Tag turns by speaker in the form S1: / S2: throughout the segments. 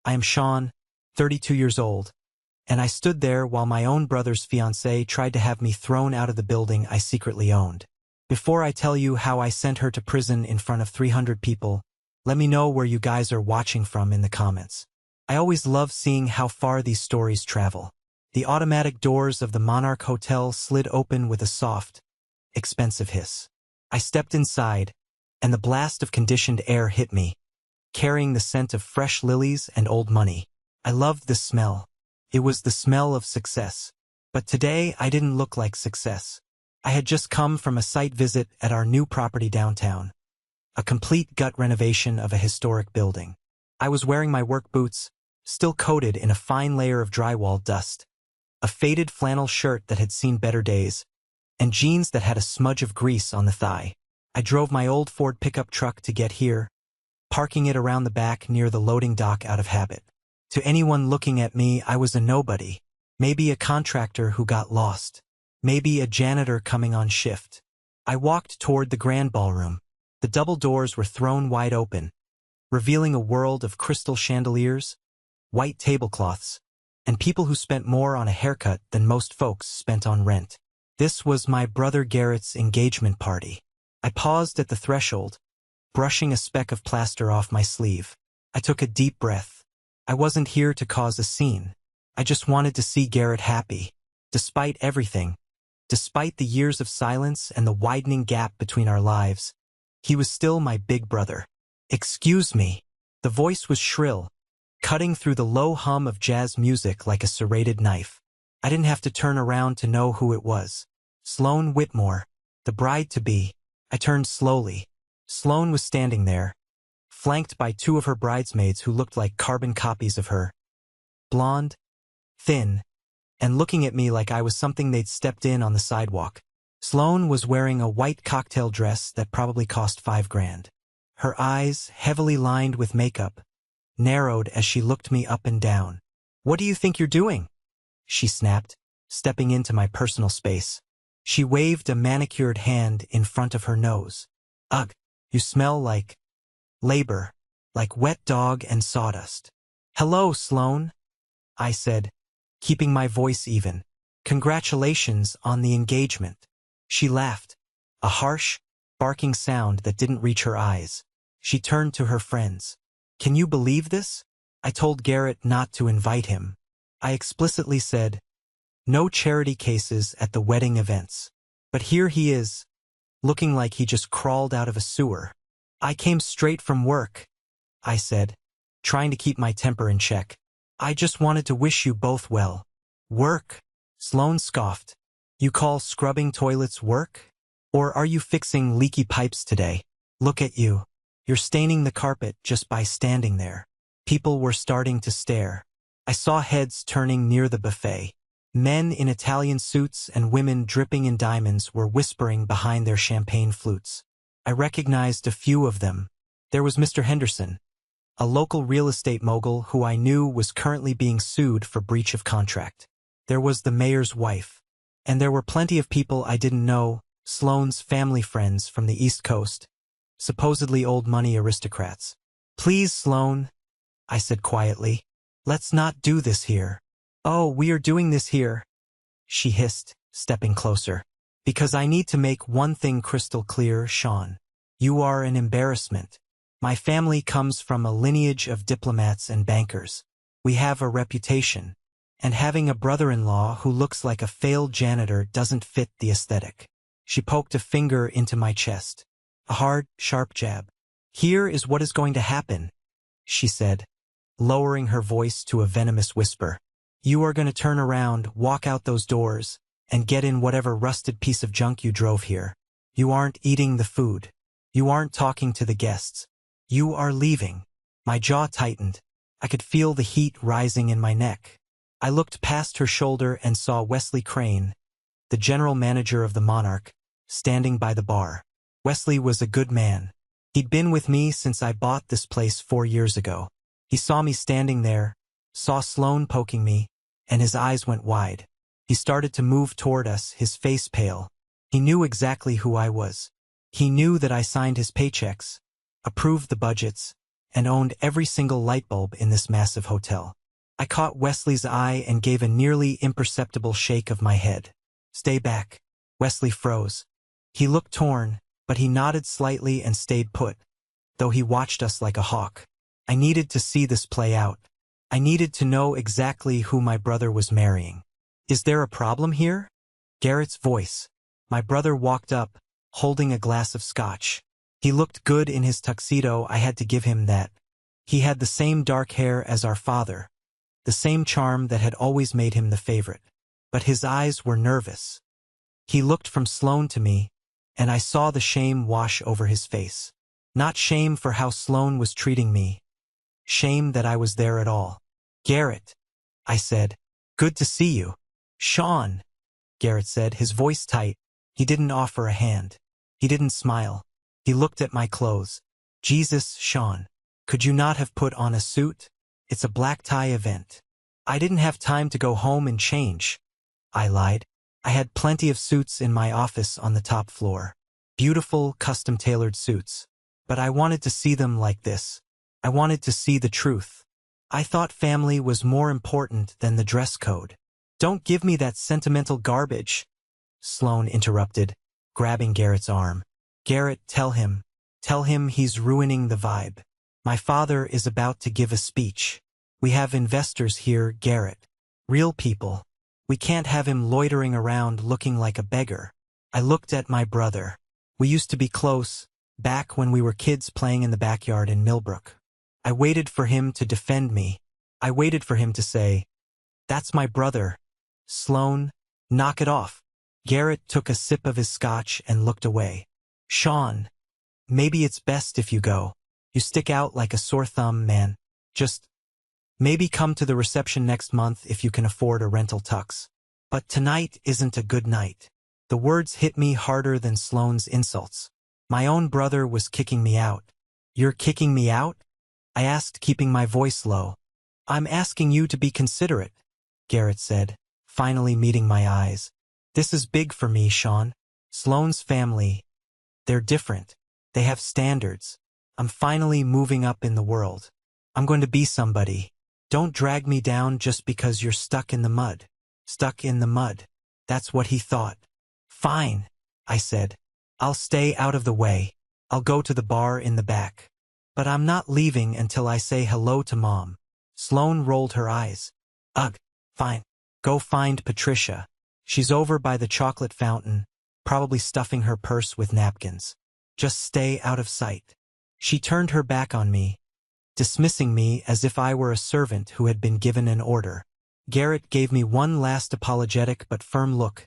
S1: I am Sean, 32 years old, and I stood there while my own brother's fiancée tried to have me thrown out of the building I secretly owned. Before I tell you how I sent her to prison in front of 300 people, let me know where you guys are watching from in the comments. I always love seeing how far these stories travel. The automatic doors of the Monarch Hotel slid open with a soft, expensive hiss. I stepped inside, and the blast of conditioned air hit me, carrying the scent of fresh lilies and old money. I loved the smell. It was the smell of success. But today I didn't look like success. I had just come from a site visit at our new property downtown, a complete gut renovation of a historic building. I was wearing my work boots, still coated in a fine layer of drywall dust, a faded flannel shirt that had seen better days, and jeans that had a smudge of grease on the thigh. I drove my old Ford pickup truck to get here, parking it around the back near the loading dock out of habit. To anyone looking at me, I was a nobody, maybe a contractor who got lost, maybe a janitor coming on shift. I walked toward the grand ballroom. The double doors were thrown wide open, revealing a world of crystal chandeliers, white tablecloths, and people who spent more on a haircut than most folks spent on rent. This was my brother Garrett's engagement party. I paused at the threshold, brushing a speck of plaster off my sleeve. I took a deep breath. I wasn't here to cause a scene. I just wanted to see Garrett happy. Despite everything, despite the years of silence and the widening gap between our lives, he was still my big brother. "Excuse me." The voice was shrill, cutting through the low hum of jazz music like a serrated knife. I didn't have to turn around to know who it was. Sloane Whitmore, the bride-to-be. I turned slowly. Sloane was standing there, flanked by two of her bridesmaids who looked like carbon copies of her. Blonde, thin, and looking at me like I was something they'd stepped in on the sidewalk. Sloane was wearing a white cocktail dress that probably cost $5,000. Her eyes, heavily lined with makeup, narrowed as she looked me up and down. "What do you think you're doing?" she snapped, stepping into my personal space. She waved a manicured hand in front of her nose. "Ugh, you smell like labor, like wet dog and sawdust." "Hello, Sloane," I said, keeping my voice even. "Congratulations on the engagement." She laughed, a harsh, barking sound that didn't reach her eyes. She turned to her friends. "Can you believe this? I told Garrett not to invite him. I explicitly said, no charity cases at the wedding events. But here he is, looking like he just crawled out of a sewer." "I came straight from work," I said, trying to keep my temper in check. "I just wanted to wish you both well." "Work?" Sloane scoffed. "You call scrubbing toilets work? Or are you fixing leaky pipes today? Look at you. You're staining the carpet just by standing there." People were starting to stare. I saw heads turning near the buffet. Men in Italian suits and women dripping in diamonds were whispering behind their champagne flutes. I recognized a few of them. There was Mr. Henderson, a local real estate mogul who I knew was currently being sued for breach of contract. There was the mayor's wife. And there were plenty of people I didn't know, Sloane's family friends from the East Coast, supposedly old money aristocrats. "Please, Sloane," I said quietly, "let's not do this here." "Oh, we are doing this here," she hissed, stepping closer. "Because I need to make one thing crystal clear, Sean. You are an embarrassment. My family comes from a lineage of diplomats and bankers. We have a reputation. And having a brother-in-law who looks like a failed janitor doesn't fit the aesthetic." She poked a finger into my chest. A hard, sharp jab. "Here is what is going to happen," she said, lowering her voice to a venomous whisper. "You are going to turn around, walk out those doors, and get in whatever rusted piece of junk you drove here. You aren't eating the food. You aren't talking to the guests. You are leaving." My jaw tightened. I could feel the heat rising in my neck. I looked past her shoulder and saw Wesley Crane, the general manager of the Monarch, standing by the bar. Wesley was a good man. He'd been with me since I bought this place 4 years ago. He saw me standing there, saw Sloane poking me, and his eyes went wide. He started to move toward us, his face pale. He knew exactly who I was. He knew that I signed his paychecks, approved the budgets, and owned every single light bulb in this massive hotel. I caught Wesley's eye and gave a nearly imperceptible shake of my head. "Stay back." Wesley froze. He looked torn, but he nodded slightly and stayed put, though he watched us like a hawk. I needed to see this play out. I needed to know exactly who my brother was marrying. "Is there a problem here?" Garrett's voice. My brother walked up, holding a glass of scotch. He looked good in his tuxedo, I had to give him that. He had the same dark hair as our father, the same charm that had always made him the favorite. But his eyes were nervous. He looked from Sloane to me, and I saw the shame wash over his face. Not shame for how Sloane was treating me. Shame that I was there at all. "Garrett," I said. "Good to see you." "Sean," Garrett said, his voice tight. He didn't offer a hand. He didn't smile. He looked at my clothes. "Jesus, Sean. Could you not have put on a suit? It's a black tie event." "I didn't have time to go home and change," I lied. I had plenty of suits in my office on the top floor. Beautiful, custom-tailored suits. But I wanted to see them like this. I wanted to see the truth. I thought family was more important than the dress code. "Don't give me that sentimental garbage," Sloane interrupted, grabbing Garrett's arm. "Garrett, tell him he's ruining the vibe. My father is about to give a speech. We have investors here, Garrett. Real people. We can't have him loitering around looking like a beggar." I looked at my brother. We used to be close, back when we were kids playing in the backyard in Millbrook. I waited for him to defend me. I waited for him to say, "That's my brother. Sloane, knock it off." Garrett took a sip of his scotch and looked away. "Sean, maybe it's best if you go. You stick out like a sore thumb, man. Just maybe come to the reception next month if you can afford a rental tux. But tonight isn't a good night." The words hit me harder than Sloane's insults. My own brother was kicking me out. "You're kicking me out?" I asked, keeping my voice low. "I'm asking you to be considerate," Garrett said, finally meeting my eyes. "This is big for me, Sean. Sloane's family, they're different. They have standards. I'm finally moving up in the world. I'm going to be somebody. Don't drag me down just because you're stuck in the mud." Stuck in the mud. That's what he thought. "Fine," I said. "I'll stay out of the way. I'll go to the bar in the back. But I'm not leaving until I say hello to Mom." Sloane rolled her eyes. "Ugh, fine. Go find Patricia. She's over by the chocolate fountain, probably stuffing her purse with napkins. Just stay out of sight." She turned her back on me, dismissing me as if I were a servant who had been given an order. Garrett gave me one last apologetic but firm look,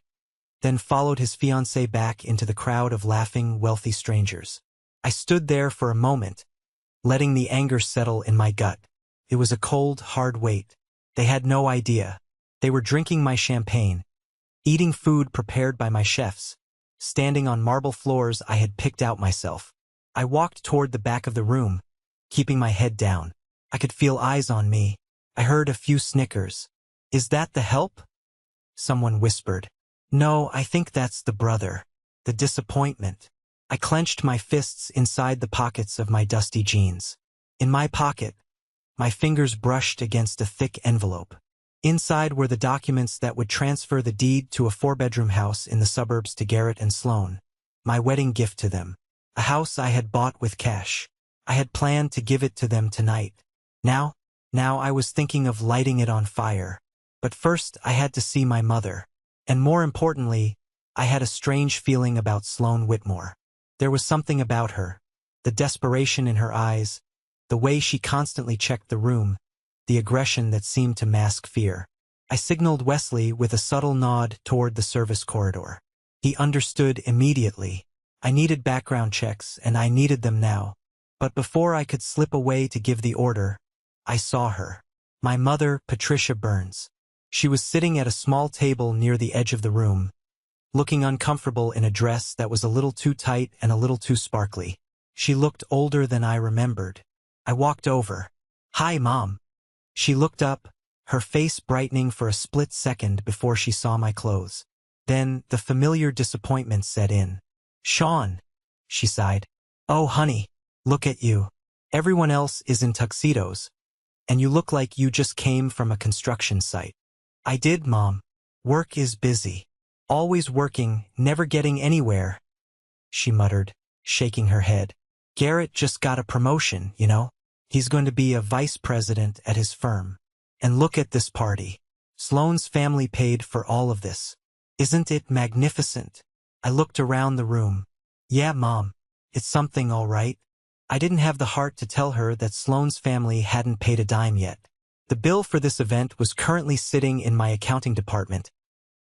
S1: then followed his fiancée back into the crowd of laughing, wealthy strangers. I stood there for a moment, letting the anger settle in my gut. It was a cold, hard weight. They had no idea. They were drinking my champagne, eating food prepared by my chefs, standing on marble floors I had picked out myself. I walked toward the back of the room, keeping my head down. I could feel eyes on me. I heard a few snickers. "Is that the help?" someone whispered. "No, I think that's the brother. The disappointment." I clenched my fists inside the pockets of my dusty jeans. In my pocket, my fingers brushed against a thick envelope. Inside were the documents that would transfer the deed to a 4-bedroom house in the suburbs to Garrett and Sloane, my wedding gift to them. A house I had bought with cash. I had planned to give it to them tonight. Now I was thinking of lighting it on fire. But first I had to see my mother. And more importantly, I had a strange feeling about Sloane Whitmore. There was something about her, the desperation in her eyes, the way she constantly checked the room, the aggression that seemed to mask fear. I signaled Wesley with a subtle nod toward the service corridor. He understood immediately. I needed background checks, and I needed them now. But before I could slip away to give the order, I saw her. My mother, Patricia Burns. She was sitting at a small table near the edge of the room, looking uncomfortable in a dress that was a little too tight and a little too sparkly. She looked older than I remembered. I walked over. "Hi, Mom." She looked up, her face brightening for a split second before she saw my clothes. Then the familiar disappointment set in. "Sean," she sighed. "Oh, honey, look at you. Everyone else is in tuxedos, and you look like you just came from a construction site. I did, Mom. Work is busy. Always working, never getting anywhere, she muttered, shaking her head. Garrett just got a promotion, you know? He's going to be a vice president at his firm. And look at this party. Sloane's family paid for all of this. Isn't it magnificent? I looked around the room. Yeah, Mom. It's something, all right. I didn't have the heart to tell her that Sloane's family hadn't paid a dime yet. The bill for this event was currently sitting in my accounting department,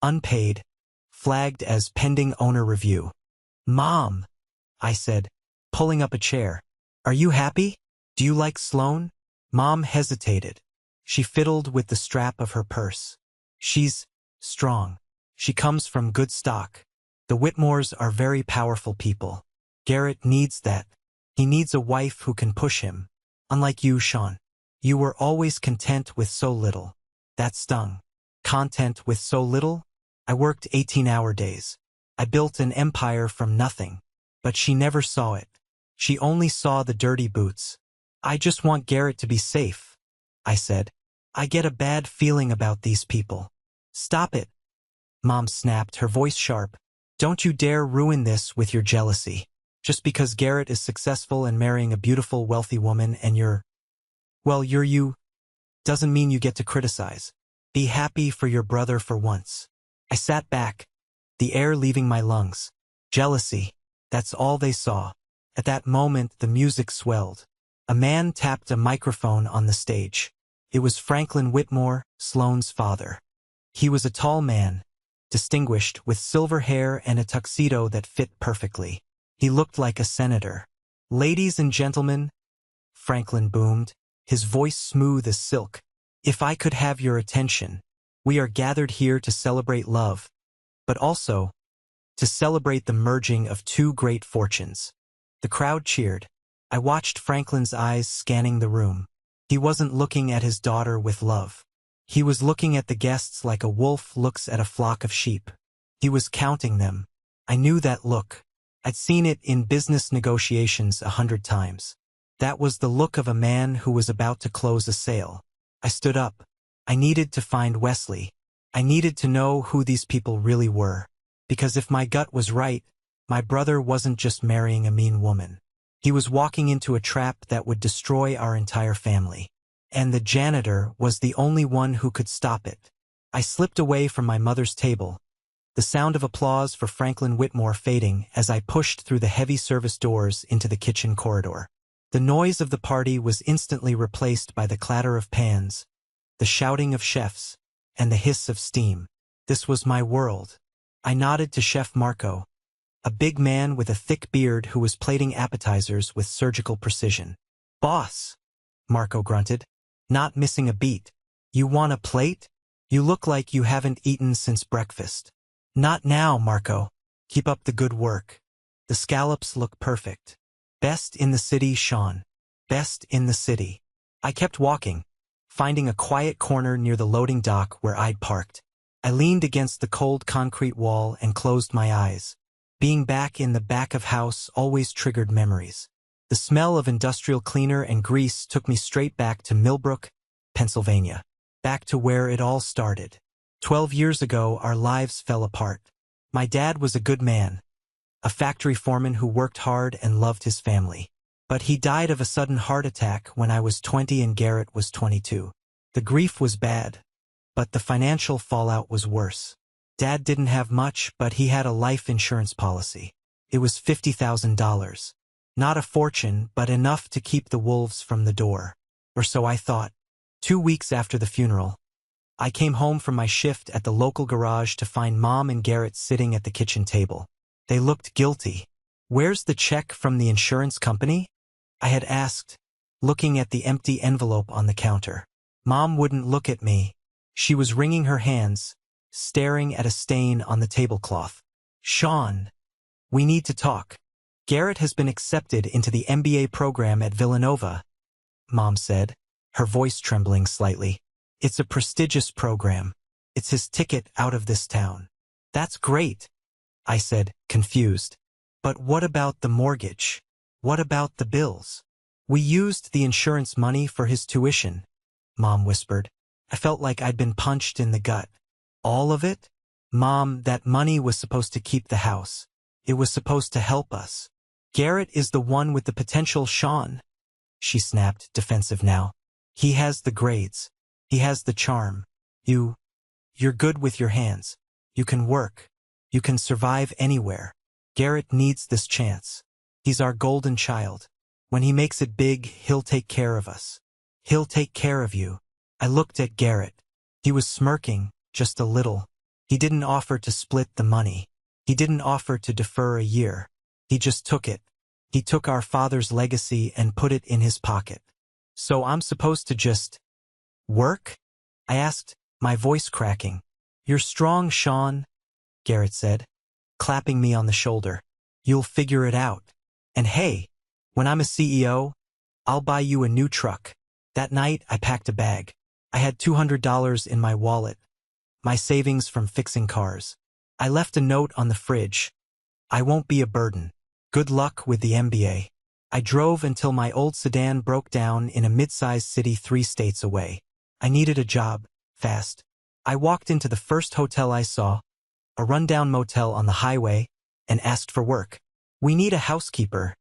S1: unpaid, flagged as pending owner review. Mom, I said, pulling up a chair. Are you happy? Do you like Sloane? Mom hesitated. She fiddled with the strap of her purse. She's strong. She comes from good stock. The Whitmores are very powerful people. Garrett needs that. He needs a wife who can push him. Unlike you, Sean. You were always content with so little. That stung. Content with so little? I worked 18-hour days. I built an empire from nothing. But she never saw it. She only saw the dirty boots. I just want Garrett to be safe, I said. I get a bad feeling about these people. Stop it. Mom snapped, her voice sharp. Don't you dare ruin this with your jealousy. Just because Garrett is successful and marrying a beautiful, wealthy woman and you're you, doesn't mean you get to criticize. Be happy for your brother for once. I sat back, the air leaving my lungs. Jealousy. That's all they saw. At that moment, the music swelled. A man tapped a microphone on the stage. It was Franklin Whitmore, Sloane's father. He was a tall man, distinguished, with silver hair and a tuxedo that fit perfectly. He looked like a senator. Ladies and gentlemen, Franklin boomed, his voice smooth as silk. If I could have your attention, we are gathered here to celebrate love, but also to celebrate the merging of two great fortunes. The crowd cheered. I watched Franklin's eyes scanning the room. He wasn't looking at his daughter with love. He was looking at the guests like a wolf looks at a flock of sheep. He was counting them. I knew that look. I'd seen it in business negotiations 100 times. That was the look of a man who was about to close a sale. I stood up. I needed to find Wesley. I needed to know who these people really were. Because if my gut was right, my brother wasn't just marrying a mean woman. He was walking into a trap that would destroy our entire family. And the janitor was the only one who could stop it. I slipped away from my mother's table, the sound of applause for Franklin Whitmore fading as I pushed through the heavy service doors into the kitchen corridor. The noise of the party was instantly replaced by the clatter of pans, the shouting of chefs, and the hiss of steam. This was my world. I nodded to Chef Marco, a big man with a thick beard who was plating appetizers with surgical precision. Boss, Marco grunted, not missing a beat. You want a plate? You look like you haven't eaten since breakfast. Not now, Marco. Keep up the good work. The scallops look perfect. Best in the city, Sean. Best in the city. I kept walking, finding a quiet corner near the loading dock where I'd parked. I leaned against the cold concrete wall and closed my eyes. Being back in the back of house always triggered memories. The smell of industrial cleaner and grease took me straight back to Millbrook, Pennsylvania. Back to where it all started. 12 years ago, our lives fell apart. My dad was a good man, a factory foreman who worked hard and loved his family. But he died of a sudden heart attack when I was 20 and Garrett was 22. The grief was bad, but the financial fallout was worse. Dad didn't have much, but he had a life insurance policy. It was $50,000. Not a fortune, but enough to keep the wolves from the door. Or so I thought. 2 weeks after the funeral, I came home from my shift at the local garage to find Mom and Garrett sitting at the kitchen table. They looked guilty. Where's the check from the insurance company? I had asked, looking at the empty envelope on the counter. Mom wouldn't look at me. She was wringing her hands, staring at a stain on the tablecloth. Sean, we need to talk. Garrett has been accepted into the MBA program at Villanova, Mom said, her voice trembling slightly. It's a prestigious program. It's his ticket out of this town. That's great, I said, confused. But what about the mortgage? What about the bills? We used the insurance money for his tuition, Mom whispered. I felt like I'd been punched in the gut. All of it? Mom, that money was supposed to keep the house. It was supposed to help us. Garrett is the one with the potential, Sean, she snapped, defensive now. He has the grades. He has the charm. You're good with your hands. You can work. You can survive anywhere. Garrett needs this chance. He's our golden child. When he makes it big, he'll take care of us. He'll take care of you. I looked at Garrett. He was smirking, just a little. He didn't offer to split the money. He didn't offer to defer a year. He just took it. He took our father's legacy and put it in his pocket. So I'm supposed to just work? I asked, my voice cracking. You're strong, Sean, Garrett said, clapping me on the shoulder. You'll figure it out. And hey, when I'm a CEO, I'll buy you a new truck. That night, I packed a bag. I had $200 in my wallet, my savings from fixing cars. I left a note on the fridge. I won't be a burden. Good luck with the MBA. I drove until my old sedan broke down in a mid-sized city 3 states away. I needed a job, fast. I walked into the first hotel I saw, a rundown motel on the highway, and asked for work. We need a housekeeper.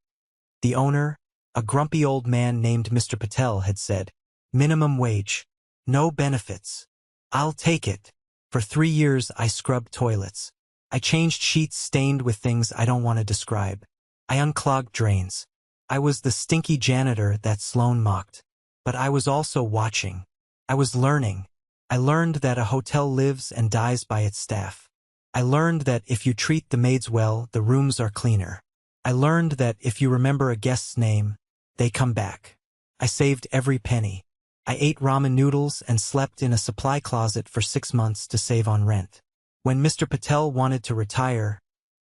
S1: The owner, a grumpy old man named Mr. Patel, had said, minimum wage, no benefits. I'll take it. For 3 years, I scrubbed toilets. I changed sheets stained with things I don't want to describe. I unclogged drains. I was the stinky janitor that Sloan mocked. But I was also watching. I was learning. I learned that a hotel lives and dies by its staff. I learned that if you treat the maids well, the rooms are cleaner. I learned that if you remember a guest's name, they come back. I saved every penny. I ate ramen noodles and slept in a supply closet for 6 months to save on rent. When Mr. Patel wanted to retire,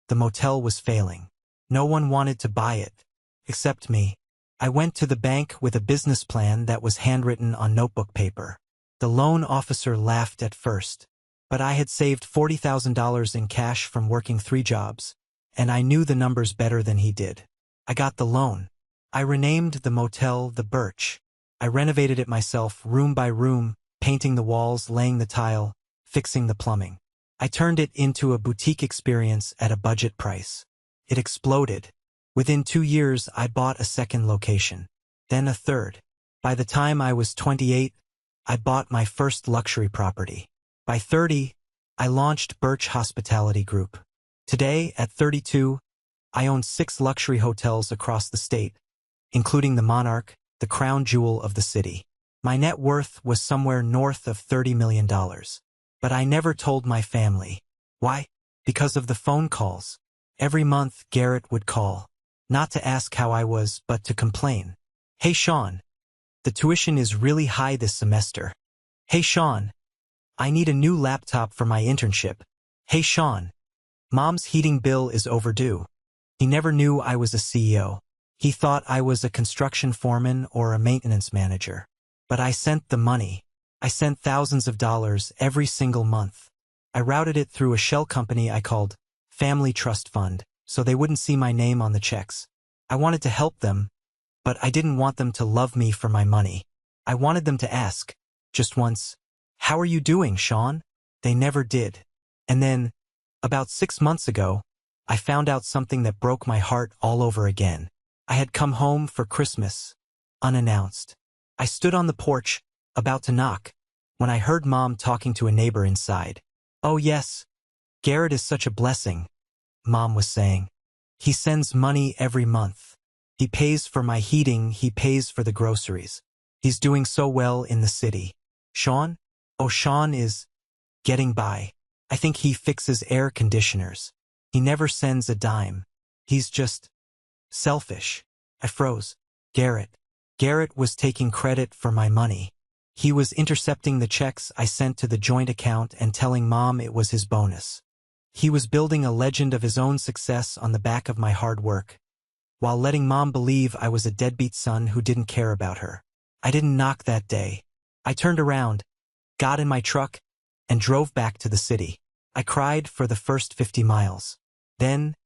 S1: the motel was failing. No one wanted to buy it, except me. I went to the bank with a business plan that was handwritten on notebook paper. The loan officer laughed at first, but I had saved $40,000 in cash from working 3 jobs, and I knew the numbers better than he did. I got the loan. I renamed the motel the Birch. I renovated it myself, room by room, painting the walls, laying the tile, fixing the plumbing. I turned it into a boutique experience at a budget price. It exploded. Within 2 years, I bought a second location, then a third. By the time I was 28, I bought my first luxury property. By 30, I launched Birch Hospitality Group. Today, at 32, I own 6 luxury hotels across the state, including the Monarch, the crown jewel of the city. My net worth was somewhere north of $30 million. But I never told my family. Why? Because of the phone calls. Every month, Garrett would call. Not to ask how I was, but to complain. Hey, Sean. The tuition is really high this semester. Hey, Sean. I need a new laptop for my internship. Hey, Sean. Mom's heating bill is overdue. He never knew I was a CEO. He thought I was a construction foreman or a maintenance manager. But I sent the money. I sent thousands of dollars every single month. I routed it through a shell company I called Family Trust Fund, so they wouldn't see my name on the checks. I wanted to help them, but I didn't want them to love me for my money. I wanted them to ask, just once, how are you doing, Sean? They never did. And then, about 6 months ago, I found out something that broke my heart all over again. I had come home for Christmas, unannounced. I stood on the porch, about to knock, when I heard Mom talking to a neighbor inside. Oh yes, Garrett is such a blessing, Mom was saying. He sends money every month. He pays for my heating, he pays for the groceries. He's doing so well in the city. Sean? Oh, Sean is getting by. I think he fixes air conditioners. He never sends a dime. He's just selfish. I froze. Garrett. Garrett was taking credit for my money. He was intercepting the checks I sent to the joint account and telling Mom it was his bonus. He was building a legend of his own success on the back of my hard work, while letting Mom believe I was a deadbeat son who didn't care about her. I didn't knock that day. I turned around, got in my truck, and drove back to the city. I cried for the first 50 miles. Then,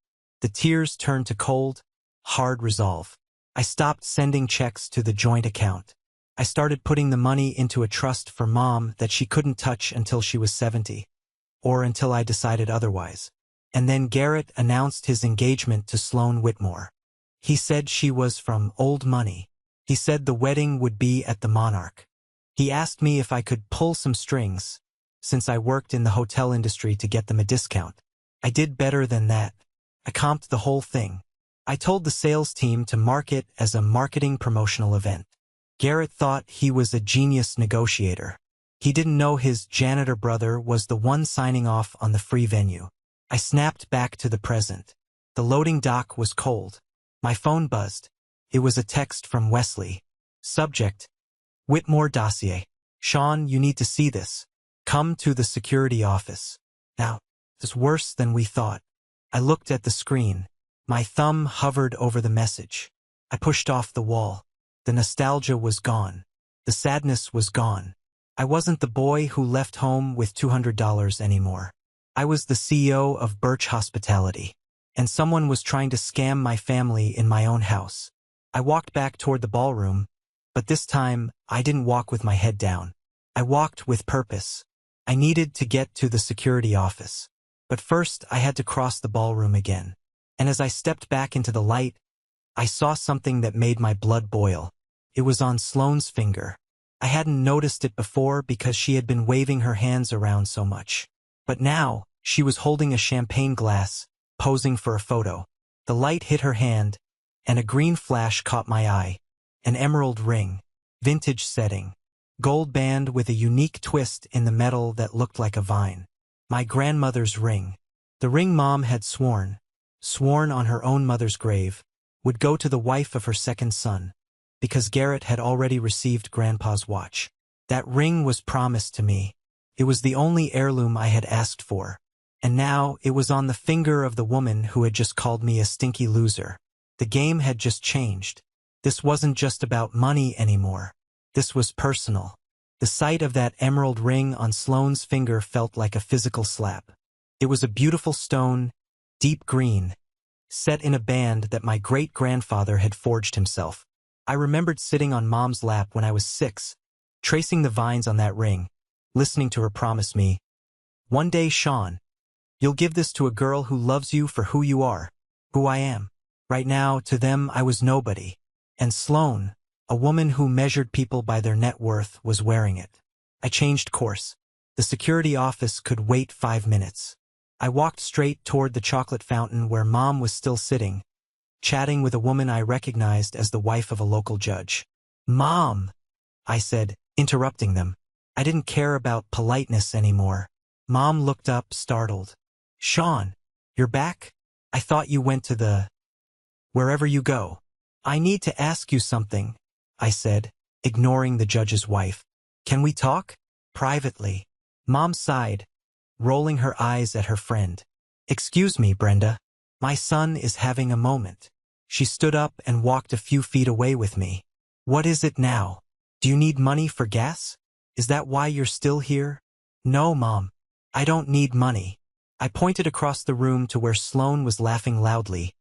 S1: the tears turned to cold, hard resolve. I stopped sending checks to the joint account. I started putting the money into a trust for Mom that she couldn't touch until she was 70, or until I decided otherwise. And then Garrett announced his engagement to Sloane Whitmore. He said she was from old money. He said the wedding would be at the Monarch. He asked me if I could pull some strings, since I worked in the hotel industry, to get them a discount. I did better than that. I comped the whole thing. I told the sales team to mark it as a marketing promotional event. Garrett thought he was a genius negotiator. He didn't know his janitor brother was the one signing off on the free venue. I snapped back to the present. The loading dock was cold. My phone buzzed. It was a text from Wesley. Subject: Whitmore dossier. Sean, you need to see this. Come to the security office. Now, it's worse than we thought. I looked at the screen. My thumb hovered over the message. I pushed off the wall. The nostalgia was gone. The sadness was gone. I wasn't the boy who left home with $200 anymore. I was the CEO of Birch Hospitality, and someone was trying to scam my family in my own house. I walked back toward the ballroom, but this time I didn't walk with my head down. I walked with purpose. I needed to get to the security office. But first I had to cross the ballroom again. And as I stepped back into the light, I saw something that made my blood boil. It was on Sloane's finger. I hadn't noticed it before because she had been waving her hands around so much. But now, she was holding a champagne glass, posing for a photo. The light hit her hand, and a green flash caught my eye. An emerald ring. Vintage setting. Gold band with a unique twist in the metal that looked like a vine. My grandmother's ring. The ring Mom had sworn on her own mother's grave, would go to the wife of her second son, because Garrett had already received Grandpa's watch. That ring was promised to me. It was the only heirloom I had asked for. And now it was on the finger of the woman who had just called me a stinky loser. The game had just changed. This wasn't just about money anymore. This was personal. The sight of that emerald ring on Sloane's finger felt like a physical slap. It was a beautiful stone, deep green, set in a band that my great-grandfather had forged himself. I remembered sitting on Mom's lap when I was 6, tracing the vines on that ring, listening to her promise me, "One day, Sean, you'll give this to a girl who loves you for who you are, who I am." Right now, to them, I was nobody. And Sloane, a woman who measured people by their net worth, was wearing it. I changed course. The security office could wait 5 minutes. I walked straight toward the chocolate fountain where Mom was still sitting, chatting with a woman I recognized as the wife of a local judge. "Mom," I said, interrupting them. I didn't care about politeness anymore. Mom looked up, startled. "Sean, you're back? I thought you went to the... wherever you go." "I need to ask you something," I said, ignoring the judge's wife. "Can we talk? Privately?" Mom sighed, rolling her eyes at her friend. "Excuse me, Brenda. My son is having a moment." She stood up and walked a few feet away with me. "What is it now? Do you need money for gas? Is that why you're still here?" "No, Mom. I don't need money." I pointed across the room to where Sloane was laughing loudly,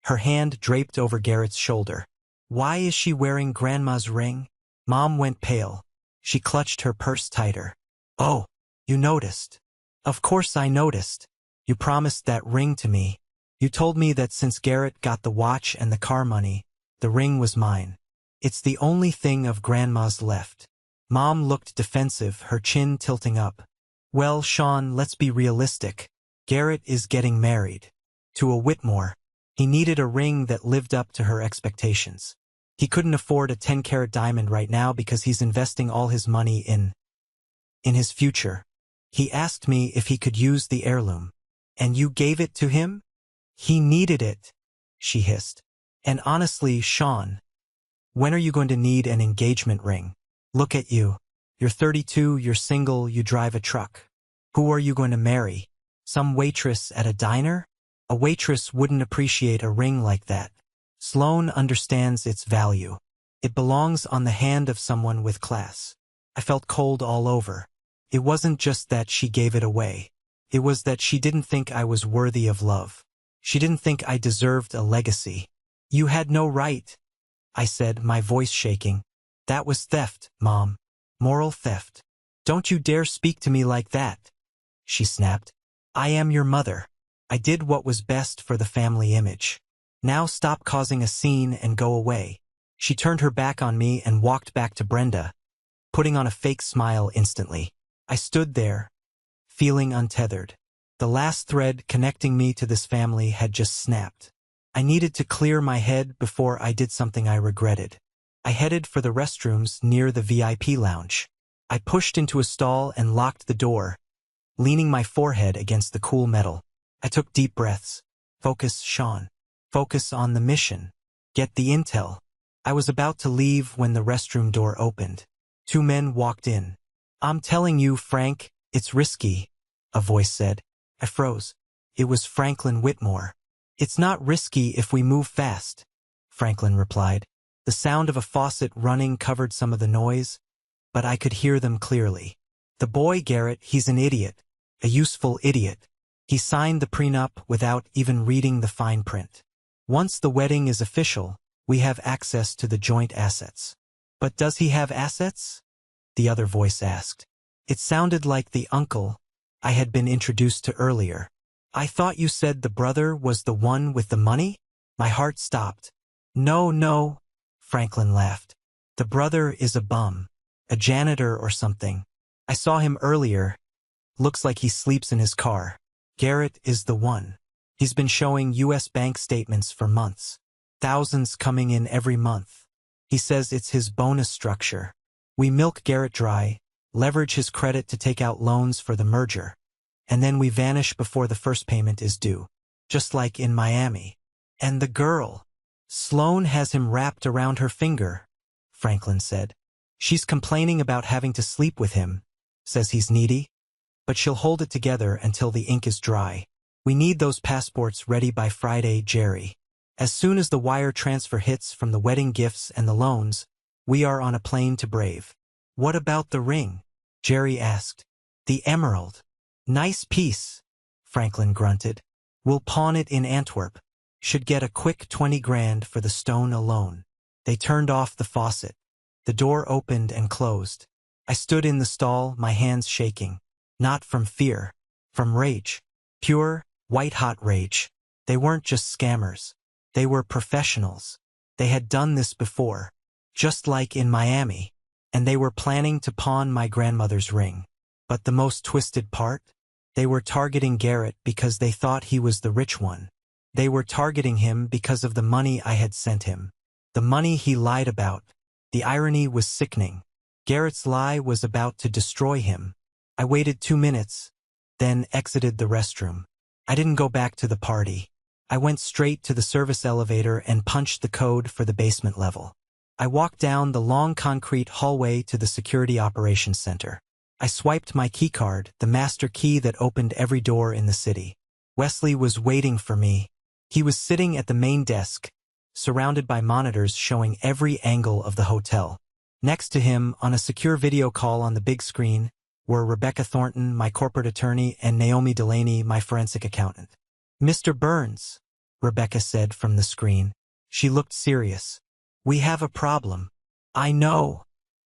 S1: her hand draped over Garrett's shoulder. "Why is she wearing Grandma's ring?" Mom went pale. She clutched her purse tighter. "Oh, you noticed." "Of course I noticed. You promised that ring to me. You told me that since Garrett got the watch and the car money, the ring was mine. It's the only thing of Grandma's left." Mom looked defensive, her chin tilting up. "Well, Sean, let's be realistic. Garrett is getting married. To a Whitmore. He needed a ring that lived up to her expectations. He couldn't afford a 10-carat diamond right now because he's investing all his money in his future. He asked me if he could use the heirloom. And you gave it to him? He needed it," she hissed. "And honestly, Sean, when are you going to need an engagement ring? Look at you. You're 32, you're single, you drive a truck. Who are you going to marry? Some waitress at a diner? A waitress wouldn't appreciate a ring like that. Sloane understands its value. It belongs on the hand of someone with class." I felt cold all over. It wasn't just that she gave it away. It was that she didn't think I was worthy of love. She didn't think I deserved a legacy. "You had no right," I said, my voice shaking. That was theft, Mom. Moral theft. Don't you dare speak to me like that, she snapped. I am your mother. I did what was best for the family image. Now stop causing a scene and go away. She turned her back on me and walked back to Brenda, putting on a fake smile instantly. I stood there, feeling untethered. The last thread connecting me to this family had just snapped. I needed to clear my head before I did something I regretted. I headed for the restrooms near the VIP lounge. I pushed into a stall and locked the door, leaning my forehead against the cool metal. I took deep breaths. Focus, Sean. Focus on the mission. Get the intel. I was about to leave when the restroom door opened. 2 men walked in. I'm telling you, Frank, it's risky, a voice said. I froze. It was Franklin Whitmore. It's not risky if we move fast, Franklin replied. The sound of a faucet running covered some of the noise, but I could hear them clearly. The boy, Garrett, he's an idiot. A useful idiot. He signed the prenup without even reading the fine print. Once the wedding is official, we have access to the joint assets. But does he have assets? The other voice asked. It sounded like the uncle I had been introduced to earlier. I thought you said the brother was the one with the money? My heart stopped. No, Franklin laughed. The brother is a bum. A janitor or something. I saw him earlier. Looks like he sleeps in his car. Garrett is the one. He's been showing U.S. bank statements for months. Thousands coming in every month. He says it's his bonus structure. We milk Garrett dry, leverage his credit to take out loans for the merger, and then we vanish before the first payment is due. Just like in Miami. And the girl. Sloane has him wrapped around her finger, Franklin said. She's complaining about having to sleep with him, says he's needy, but she'll hold it together until the ink is dry. We need those passports ready by Friday, Jerry. As soon as the wire transfer hits from the wedding gifts and the loans, we are on a plane to Brave. What about the ring? Jerry asked. The emerald. Nice piece, Franklin grunted. We'll pawn it in Antwerp. Should get a quick 20 grand for the stone alone. They turned off the faucet. The door opened and closed. I stood in the stall, my hands shaking. Not from fear. From rage. Pure, white-hot rage. They weren't just scammers. They were professionals. They had done this before. Just like in Miami. And they were planning to pawn my grandmother's ring. But the most twisted part? They were targeting Garrett because they thought he was the rich one. They were targeting him because of the money I had sent him. The money he lied about. The irony was sickening. Garrett's lie was about to destroy him. I waited 2 minutes, then exited the restroom. I didn't go back to the party. I went straight to the service elevator and punched the code for the basement level. I walked down the long concrete hallway to the Security Operations Center. I swiped my keycard, the master key that opened every door in the city. Wesley was waiting for me. He was sitting at the main desk, surrounded by monitors showing every angle of the hotel. Next to him, on a secure video call on the big screen, were Rebecca Thornton, my corporate attorney, and Naomi Delaney, my forensic accountant. Mr. Burns, Rebecca said from the screen. She looked serious. We have a problem. I know,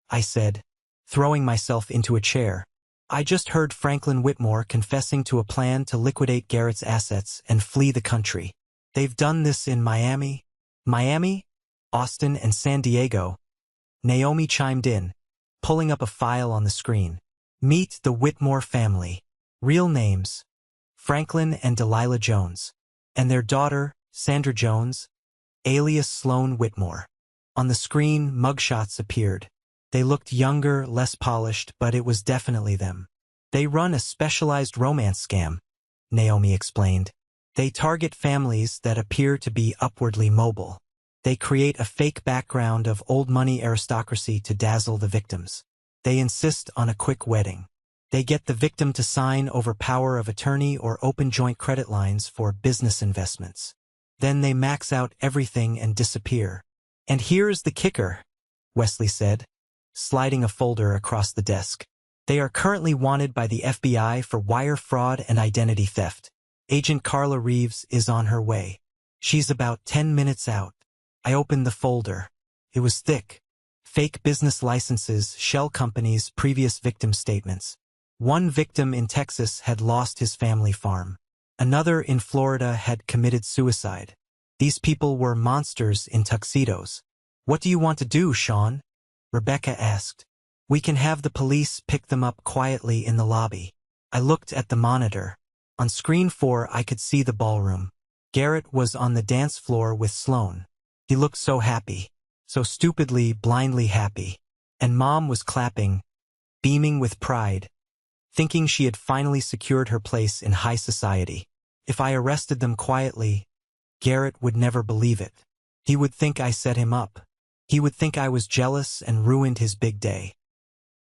S1: I said, throwing myself into a chair. I just heard Franklin Whitmore confessing to a plan to liquidate Garrett's assets and flee the country. They've done this in Miami, Austin, and San Diego. Naomi chimed in, pulling up a file on the screen. Meet the Whitmore family. Real names, Franklin and Delilah Jones. And their daughter, Sandra Jones, alias Sloane Whitmore. On the screen, mugshots appeared. They looked younger, less polished, but it was definitely them. They run a specialized romance scam, Naomi explained. They target families that appear to be upwardly mobile. They create a fake background of old money aristocracy to dazzle the victims. They insist on a quick wedding. They get the victim to sign over power of attorney or open joint credit lines for business investments. Then they max out everything and disappear. And here's the kicker, Wesley said, sliding a folder across the desk. They are currently wanted by the FBI for wire fraud and identity theft. Agent Carla Reeves is on her way. She's about 10 minutes out. I opened the folder. It was thick. Fake business licenses, shell companies, previous victim statements. One victim in Texas had lost his family farm. Another in Florida had committed suicide. These people were monsters in tuxedos. "What do you want to do, Sean?" Rebecca asked. "We can have the police pick them up quietly in the lobby." I looked at the monitor. On screen 4 I could see the ballroom. Garrett was on the dance floor with Sloane. He looked so happy. So stupidly, blindly happy. And Mom was clapping, beaming with pride, thinking she had finally secured her place in high society. If I arrested them quietly, Garrett would never believe it. He would think I set him up. He would think I was jealous and ruined his big day.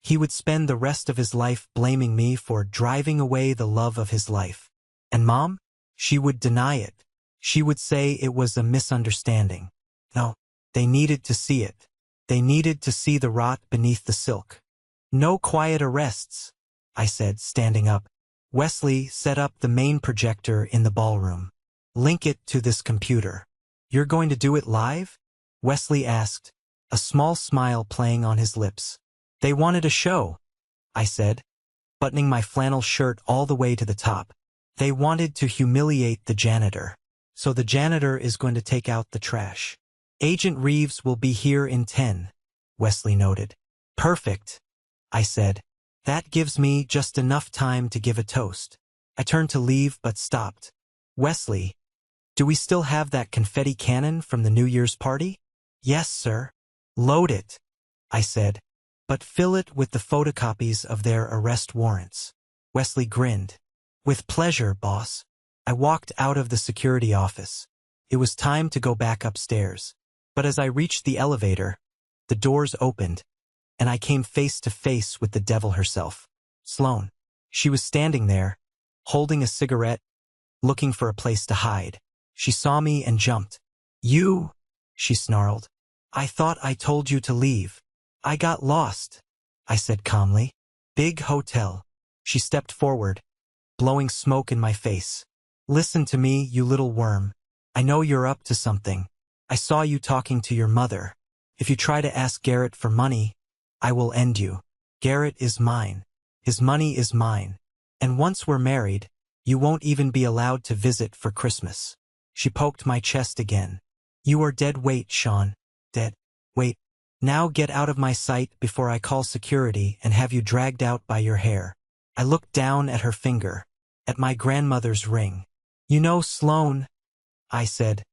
S1: He would spend the rest of his life blaming me for driving away the love of his life. And Mom? She would deny it. She would say it was a misunderstanding. No. They needed to see it. They needed to see the rot beneath the silk. "No quiet arrests," I said, standing up. "Wesley, set up the main projector in the ballroom. Link it to this computer." "You're going to do it live?" Wesley asked, a small smile playing on his lips. "They wanted a show," I said, buttoning my flannel shirt all the way to the top. "They wanted to humiliate the janitor. So the janitor is going to take out the trash." "Agent Reeves will be here in 10, Wesley noted. "Perfect," I said. "That gives me just enough time to give a toast." I turned to leave but stopped. "Wesley, do we still have that confetti cannon from the New Year's party?" "Yes, sir." "Load it," I said, "but fill it with the photocopies of their arrest warrants." Wesley grinned. "With pleasure, boss." I walked out of the security office. It was time to go back upstairs. But as I reached the elevator, the doors opened, and I came face to face with the devil herself, Sloane. She was standing there, holding a cigarette, looking for a place to hide. She saw me and jumped. "You," she snarled. "I thought I told you to leave." "I got lost," I said calmly. "Big hotel." She stepped forward, blowing smoke in my face. "Listen to me, you little worm. I know you're up to something. I saw you talking to your mother. If you try to ask Garrett for money, I will end you. Garrett is mine. His money is mine. And once we're married, you won't even be allowed to visit for Christmas." She poked my chest again. "You are dead weight, Sean. Dead weight. Now get out of my sight before I call security and have you dragged out by your hair." I looked down at her finger, at my grandmother's ring. "You know, Sloane," I said,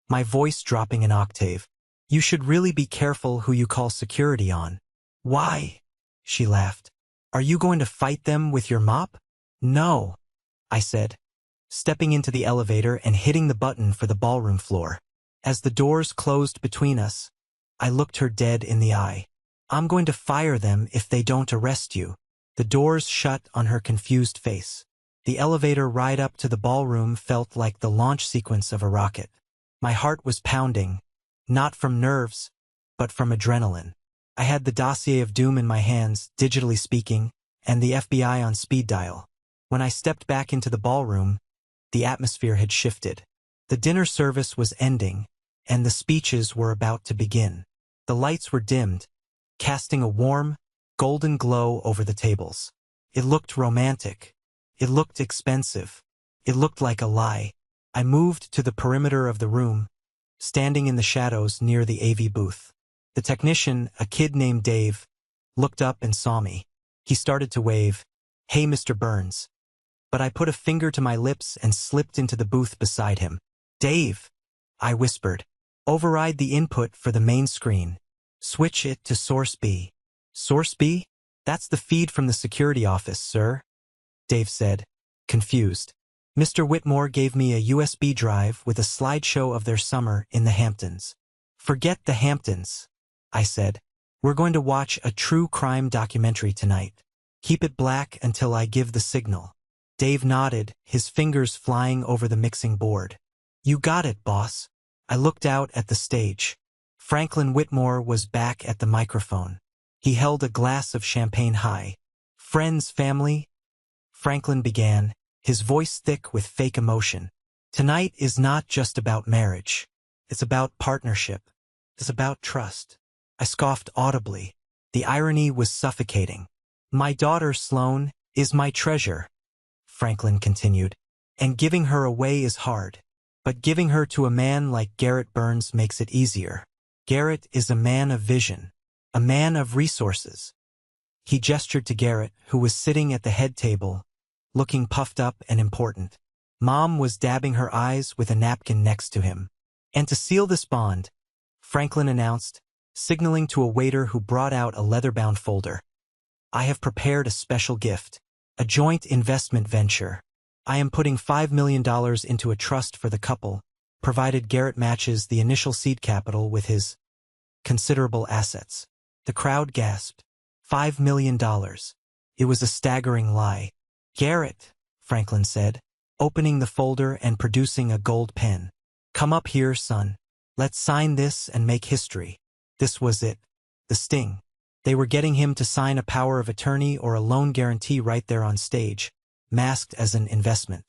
S1: my voice dropping an octave, "you should really be careful who you call security on." "Why?" she laughed. "Are you going to fight them with your mop?" "No," I said, stepping into the elevator and hitting the button for the ballroom floor. As the doors closed between us, I looked her dead in the eye. "I'm going to fire them if they don't arrest you." The doors shut on her confused face. The elevator ride up to the ballroom felt like the launch sequence of a rocket. My heart was pounding, not from nerves, but from adrenaline. I had the dossier of doom in my hands, digitally speaking, and the FBI on speed dial. When I stepped back into the ballroom, the atmosphere had shifted. The dinner service was ending, and the speeches were about to begin. The lights were dimmed, casting a warm, golden glow over the tables. It looked romantic. It looked expensive. It looked like a lie. I moved to the perimeter of the room, standing in the shadows near the AV booth. The technician, a kid named Dave, looked up and saw me. He started to wave, "Hey, Mr. Burns." But I put a finger to my lips and slipped into the booth beside him. "Dave," I whispered, "override the input for the main screen. Switch it to source B." "Source B? That's the feed from the security office, sir," Dave said, confused. "Mr. Whitmore gave me a USB drive with a slideshow of their summer in the Hamptons." "Forget the Hamptons," I said. "We're going to watch a true crime documentary tonight. Keep it black until I give the signal." Dave nodded, his fingers flying over the mixing board. "You got it, boss." I looked out at the stage. Franklin Whitmore was back at the microphone. He held a glass of champagne high. "Friends, family," Franklin began, his voice thick with fake emotion. "Tonight is not just about marriage. It's about partnership. It's about trust. I scoffed audibly. The irony was suffocating. My daughter, Sloane, is my treasure, Franklin continued. And giving her away is hard. But giving her to a man like Garrett Burns makes it easier. Garrett is a man of vision. A man of resources. He gestured to Garrett, who was sitting at the head table, looking puffed up and important. Mom was dabbing her eyes with a napkin next to him. And to seal this bond, Franklin announced, signaling to a waiter who brought out a leather-bound folder. I have prepared a special gift. A joint investment venture. I am putting $5 million into a trust for the couple, provided Garrett matches the initial seed capital with his considerable assets. The crowd gasped. $5 million. It was a staggering lie. Garrett, Franklin said, opening the folder and producing a gold pen. Come up here, son. Let's sign this and make history. This was it. The sting. They were getting him to sign a power of attorney or a loan guarantee right there on stage, masked as an investment.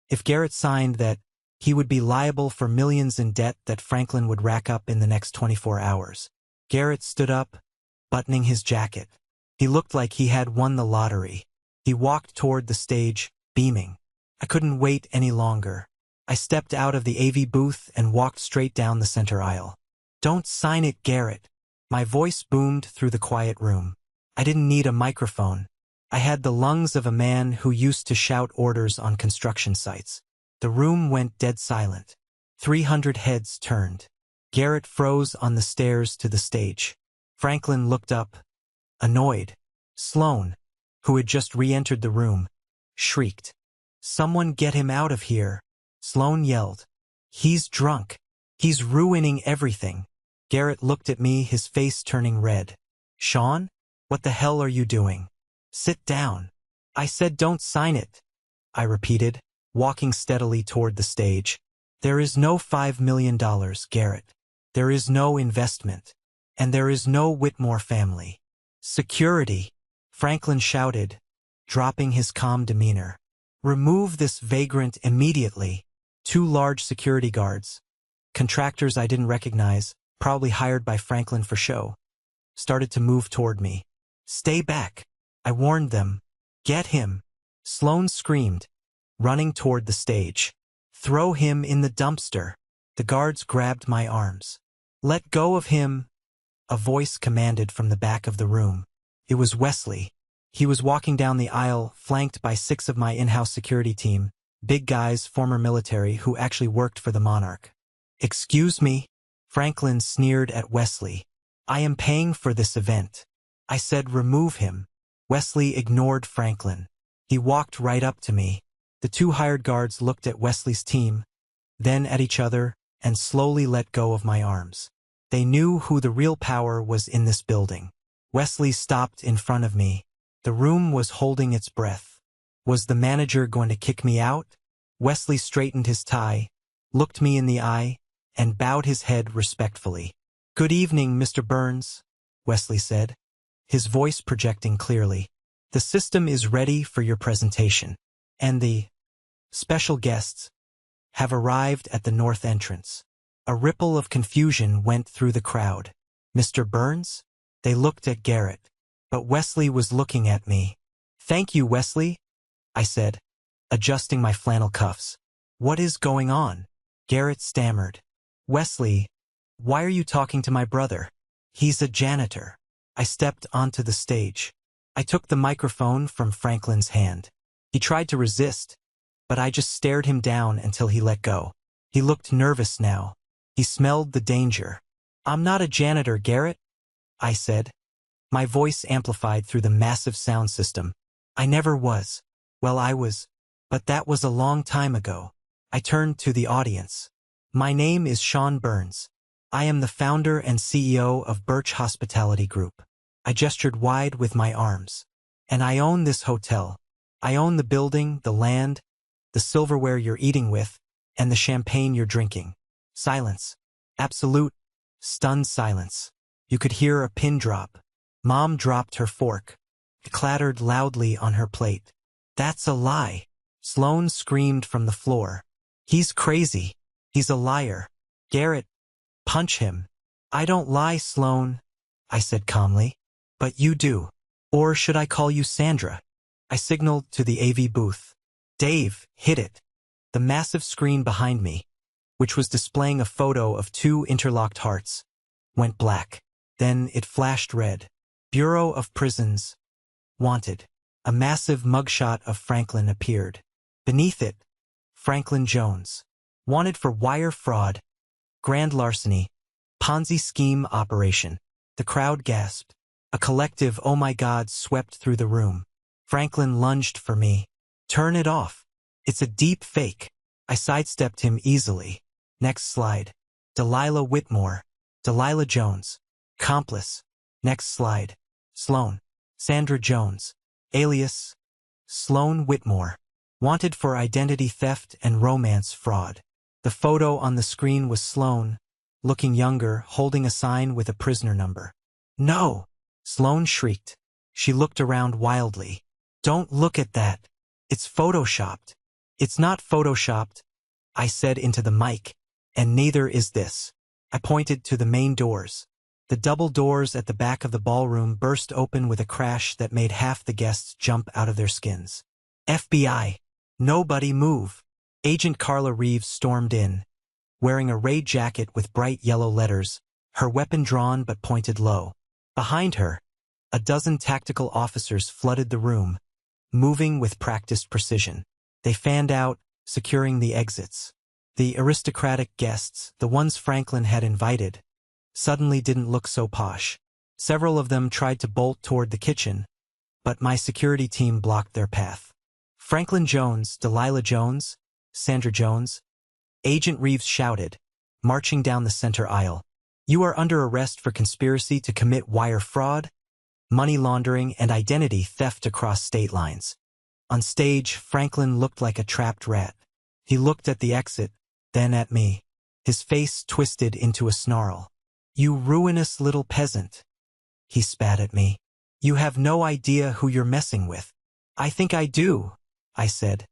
S1: If Garrett signed that, he would be liable for millions in debt that Franklin would rack up in the next 24 hours. Garrett stood up, buttoning his jacket. He looked like he had won the lottery. He walked toward the stage, beaming. I couldn't wait any longer. I stepped out of the AV booth and walked straight down the center aisle. Don't sign it, Garrett. My voice boomed through the quiet room. I didn't need a microphone. I had the lungs of a man who used to shout orders on construction sites. The room went dead silent. 300 heads turned. Garrett froze on the stairs to the stage. Franklin looked up, annoyed. Sloane, who had just re-entered the room, shrieked. Someone get him out of here. Sloane yelled. He's drunk. He's ruining everything. Garrett looked at me, his face turning red. Sean? What the hell are you doing? Sit down. I said don't sign it, I repeated, walking steadily toward the stage. There is no $5 million, Garrett. There is no investment. And there is no Whitmore family. Security, Franklin shouted, dropping his calm demeanor. Remove this vagrant immediately. 2 large security guards, contractors I didn't recognize, probably hired by Franklin for show, started to move toward me. Stay back, I warned them. Get him. Sloane screamed, running toward the stage. Throw him in the dumpster. The guards grabbed my arms. Let go of him, a voice commanded from the back of the room. It was Wesley. He was walking down the aisle, flanked by 6 of my in-house security team, big guys, former military, who actually worked for the monarch. Excuse me? Franklin sneered at Wesley. I am paying for this event. I said remove him. Wesley ignored Franklin. He walked right up to me. The 2 hired guards looked at Wesley's team, then at each other, and slowly let go of my arms. They knew who the real power was in this building. Wesley stopped in front of me. The room was holding its breath. Was the manager going to kick me out? Wesley straightened his tie, looked me in the eye, and bowed his head respectfully. Good evening, Mr. Burns, Wesley said, his voice projecting clearly. The system is ready for your presentation, and the special guests have arrived at the north entrance. A ripple of confusion went through the crowd. Mr. Burns? They looked at Garrett, but Wesley was looking at me. Thank you, Wesley, I said, adjusting my flannel cuffs. What is going on? Garrett stammered. Wesley, why are you talking to my brother? He's a janitor. I stepped onto the stage. I took the microphone from Franklin's hand. He tried to resist, but I just stared him down until he let go. He looked nervous now. He smelled the danger. I'm not a janitor, Garrett, I said, my voice amplified through the massive sound system. I never was. Well, I was, but that was a long time ago. I turned to the audience. My name is Sean Burns. I am the founder and CEO of Birch Hospitality Group. I gestured wide with my arms. And I own this hotel. I own the building, the land, the silverware you're eating with, and the champagne you're drinking. Silence. Absolute, stunned silence. You could hear a pin drop. Mom dropped her fork. It clattered loudly on her plate. That's a lie. Sloane screamed from the floor. He's crazy. He's a liar. Garrett, punch him. I don't lie, Sloane, I said calmly. But you do. Or should I call you Sandra? I signaled to the AV booth. Dave, hit it. The massive screen behind me, which was displaying a photo of two interlocked hearts, went black. Then it flashed red. Bureau of Prisons. Wanted. A massive mugshot of Franklin appeared. Beneath it, Franklin Jones. Wanted for wire fraud, grand larceny, Ponzi scheme operation. The crowd gasped. A collective "oh my God" swept through the room. Franklin lunged for me. Turn it off. It's a deep fake. I sidestepped him easily. Next slide. Delilah Whitmore. Delilah Jones. Accomplice. Next slide. Sloane. Sandra Jones. Alias. Sloane Whitmore. Wanted for identity theft and romance fraud. The photo on the screen was Sloane, looking younger, holding a sign with a prisoner number. No! Sloane shrieked. She looked around wildly. Don't look at that. It's photoshopped. It's not photoshopped, I said into the mic, and neither is this. I pointed to the main doors. The double doors at the back of the ballroom burst open with a crash that made half the guests jump out of their skins. FBI. Nobody move. Agent Carla Reeves stormed in, wearing a raid jacket with bright yellow letters, her weapon drawn but pointed low. Behind her, a dozen tactical officers flooded the room, moving with practiced precision. They fanned out, securing the exits. The aristocratic guests, the ones Franklin had invited, suddenly didn't look so posh. Several of them tried to bolt toward the kitchen, but my security team blocked their path. Franklin Jones, Delilah Jones, Sandra Jones, Agent Reeves shouted, marching down the center aisle. You are under arrest for conspiracy to commit wire fraud, money laundering, and identity theft across state lines. On stage, Franklin looked like a trapped rat. He looked at the exit, then at me. His face twisted into a snarl. You ruinous little peasant. He spat at me. You have no idea who you're messing with. I think I do, I said,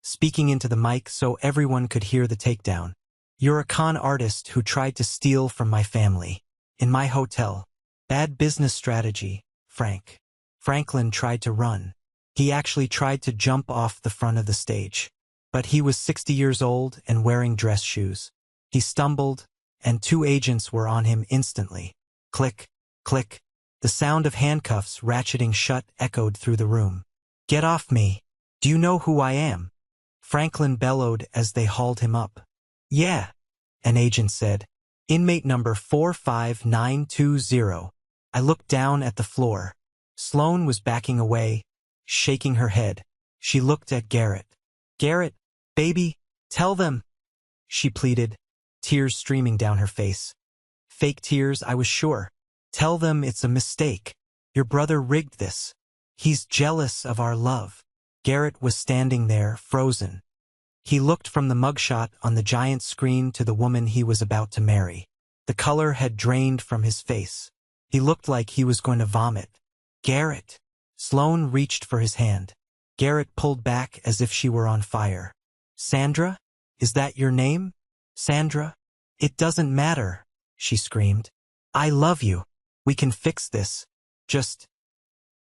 S1: speaking into the mic so everyone could hear the takedown. You're a con artist who tried to steal from my family. In my hotel. Bad business strategy, Frank. Franklin tried to run. He actually tried to jump off the front of the stage. But he was 60 years old and wearing dress shoes. He stumbled, and two agents were on him instantly. Click, click. The sound of handcuffs ratcheting shut echoed through the room. Get off me. Do you know who I am? Franklin bellowed as they hauled him up. Yeah, an agent said. Inmate number 45920. I looked down at the floor. Sloane was backing away, shaking her head. She looked at Garrett. Garrett, baby, tell them, she pleaded, tears streaming down her face. Fake tears, I was sure. Tell them it's a mistake. Your brother rigged this. He's jealous of our love. Garrett was standing there, frozen. He looked from the mugshot on the giant screen to the woman he was about to marry. The color had drained from his face. He looked like he was going to vomit. Garrett. Sloane reached for his hand. Garrett pulled back as if she were on fire. Sandra? Is that your name? Sandra? It doesn't matter, she screamed. I love you. We can fix this. Just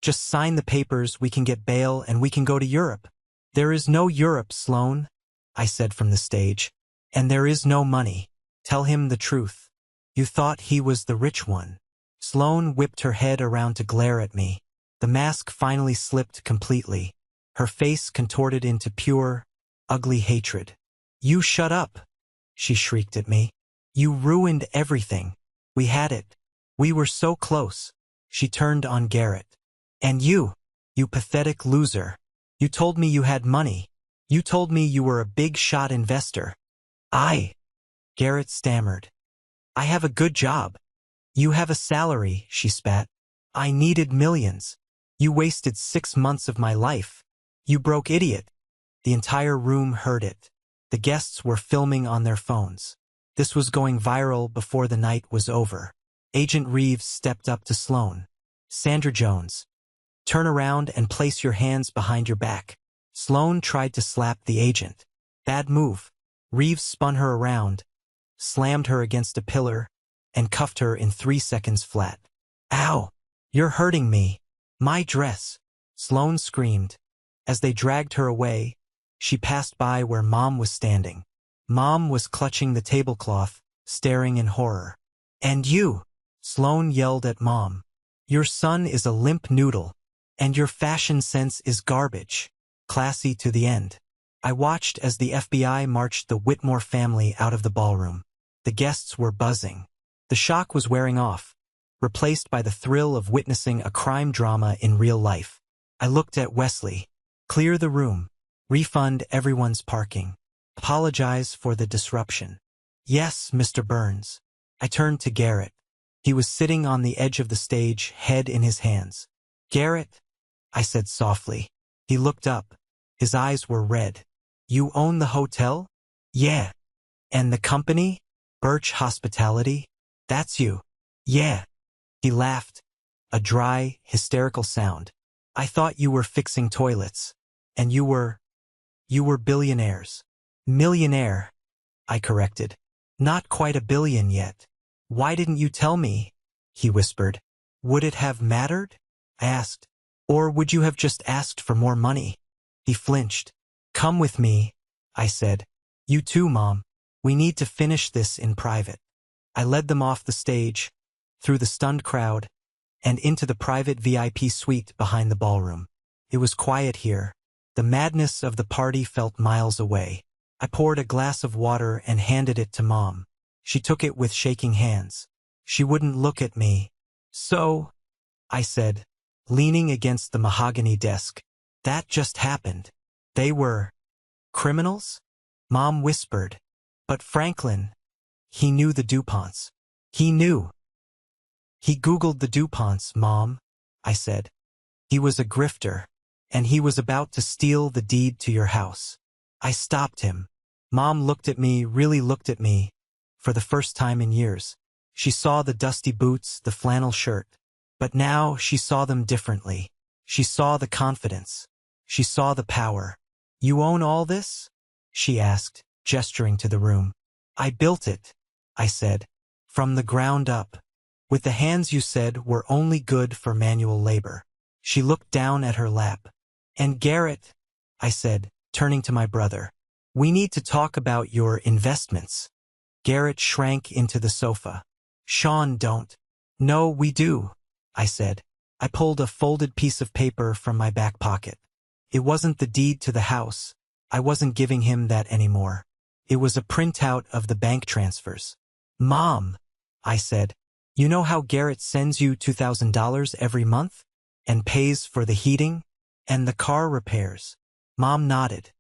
S1: sign the papers, we can get bail, and we can go to Europe. There is no Europe, Sloane, I said from the stage. And there is no money. Tell him the truth. You thought he was the rich one. Sloane whipped her head around to glare at me. The mask finally slipped completely. Her face contorted into pure, ugly hatred. You shut up, she shrieked at me. You ruined everything. We had it. We were so close. She turned on Garrett. And you pathetic loser. You told me you had money. You told me you were a big-shot investor. Garrett stammered. I have a good job. You have a salary, she spat. I needed millions. You wasted 6 months of my life. You broke idiot. The entire room heard it. The guests were filming on their phones. This was going viral before the night was over. Agent Reeves stepped up to Sloane. Sandra Jones. Turn around and place your hands behind your back. Sloane tried to slap the agent. Bad move. Reeves spun her around, slammed her against a pillar, and cuffed her in 3 seconds flat. Ow! You're hurting me. My dress. Sloane screamed. As they dragged her away, she passed by where Mom was standing. Mom was clutching the tablecloth, staring in horror. And you! Sloane yelled at Mom. Your son is a limp noodle, and your fashion sense is garbage. Classy to the end. I watched as the FBI marched the Whitmore family out of the ballroom. The guests were buzzing. The shock was wearing off, replaced by the thrill of witnessing a crime drama in real life. I looked at Wesley. Clear the room. Refund everyone's parking. Apologize for the disruption. Yes, Mr. Burns. I turned to Garrett. He was sitting on the edge of the stage, head in his hands. Garrett, I said softly. He looked up. His eyes were red. You own the hotel? Yeah. And the company? Birch Hospitality? That's you. Yeah. He laughed. A dry, hysterical sound. I thought you were fixing toilets. And you were billionaires. Millionaire, I corrected. Not quite $1 billion yet. Why didn't you tell me? He whispered. Would it have mattered? I asked. Or would you have just asked for more money? He flinched. Come with me, I said. You too, Mom. We need to finish this in private. I led them off the stage, through the stunned crowd, and into the private VIP suite behind the ballroom. It was quiet here. The madness of the party felt miles away. I poured a glass of water and handed it to Mom. She took it with shaking hands. She wouldn't look at me. So, I said, leaning against the mahogany desk. That just happened. They were criminals? Mom whispered. But Franklin, he knew the DuPonts. He knew. He Googled the DuPonts, Mom, I said. He was a grifter, and he was about to steal the deed to your house. I stopped him. Mom looked at me, really looked at me, for the first time in years. She saw the dusty boots, the flannel shirt. But now she saw them differently. She saw the confidence. She saw the power. You own all this? She asked, gesturing to the room. I built it, I said, from the ground up. With the hands you said were only good for manual labor. She looked down at her lap. And Garrett, I said, turning to my brother, we need to talk about your investments. Garrett shrank into the sofa. Sean, don't. No, we do, I said. I pulled a folded piece of paper from my back pocket. It wasn't the deed to the house. I wasn't giving him that anymore. It was a printout of the bank transfers. Mom, I said, you know how Garrett sends you $2,000 every month? And pays for the heating? And the car repairs? Mom nodded.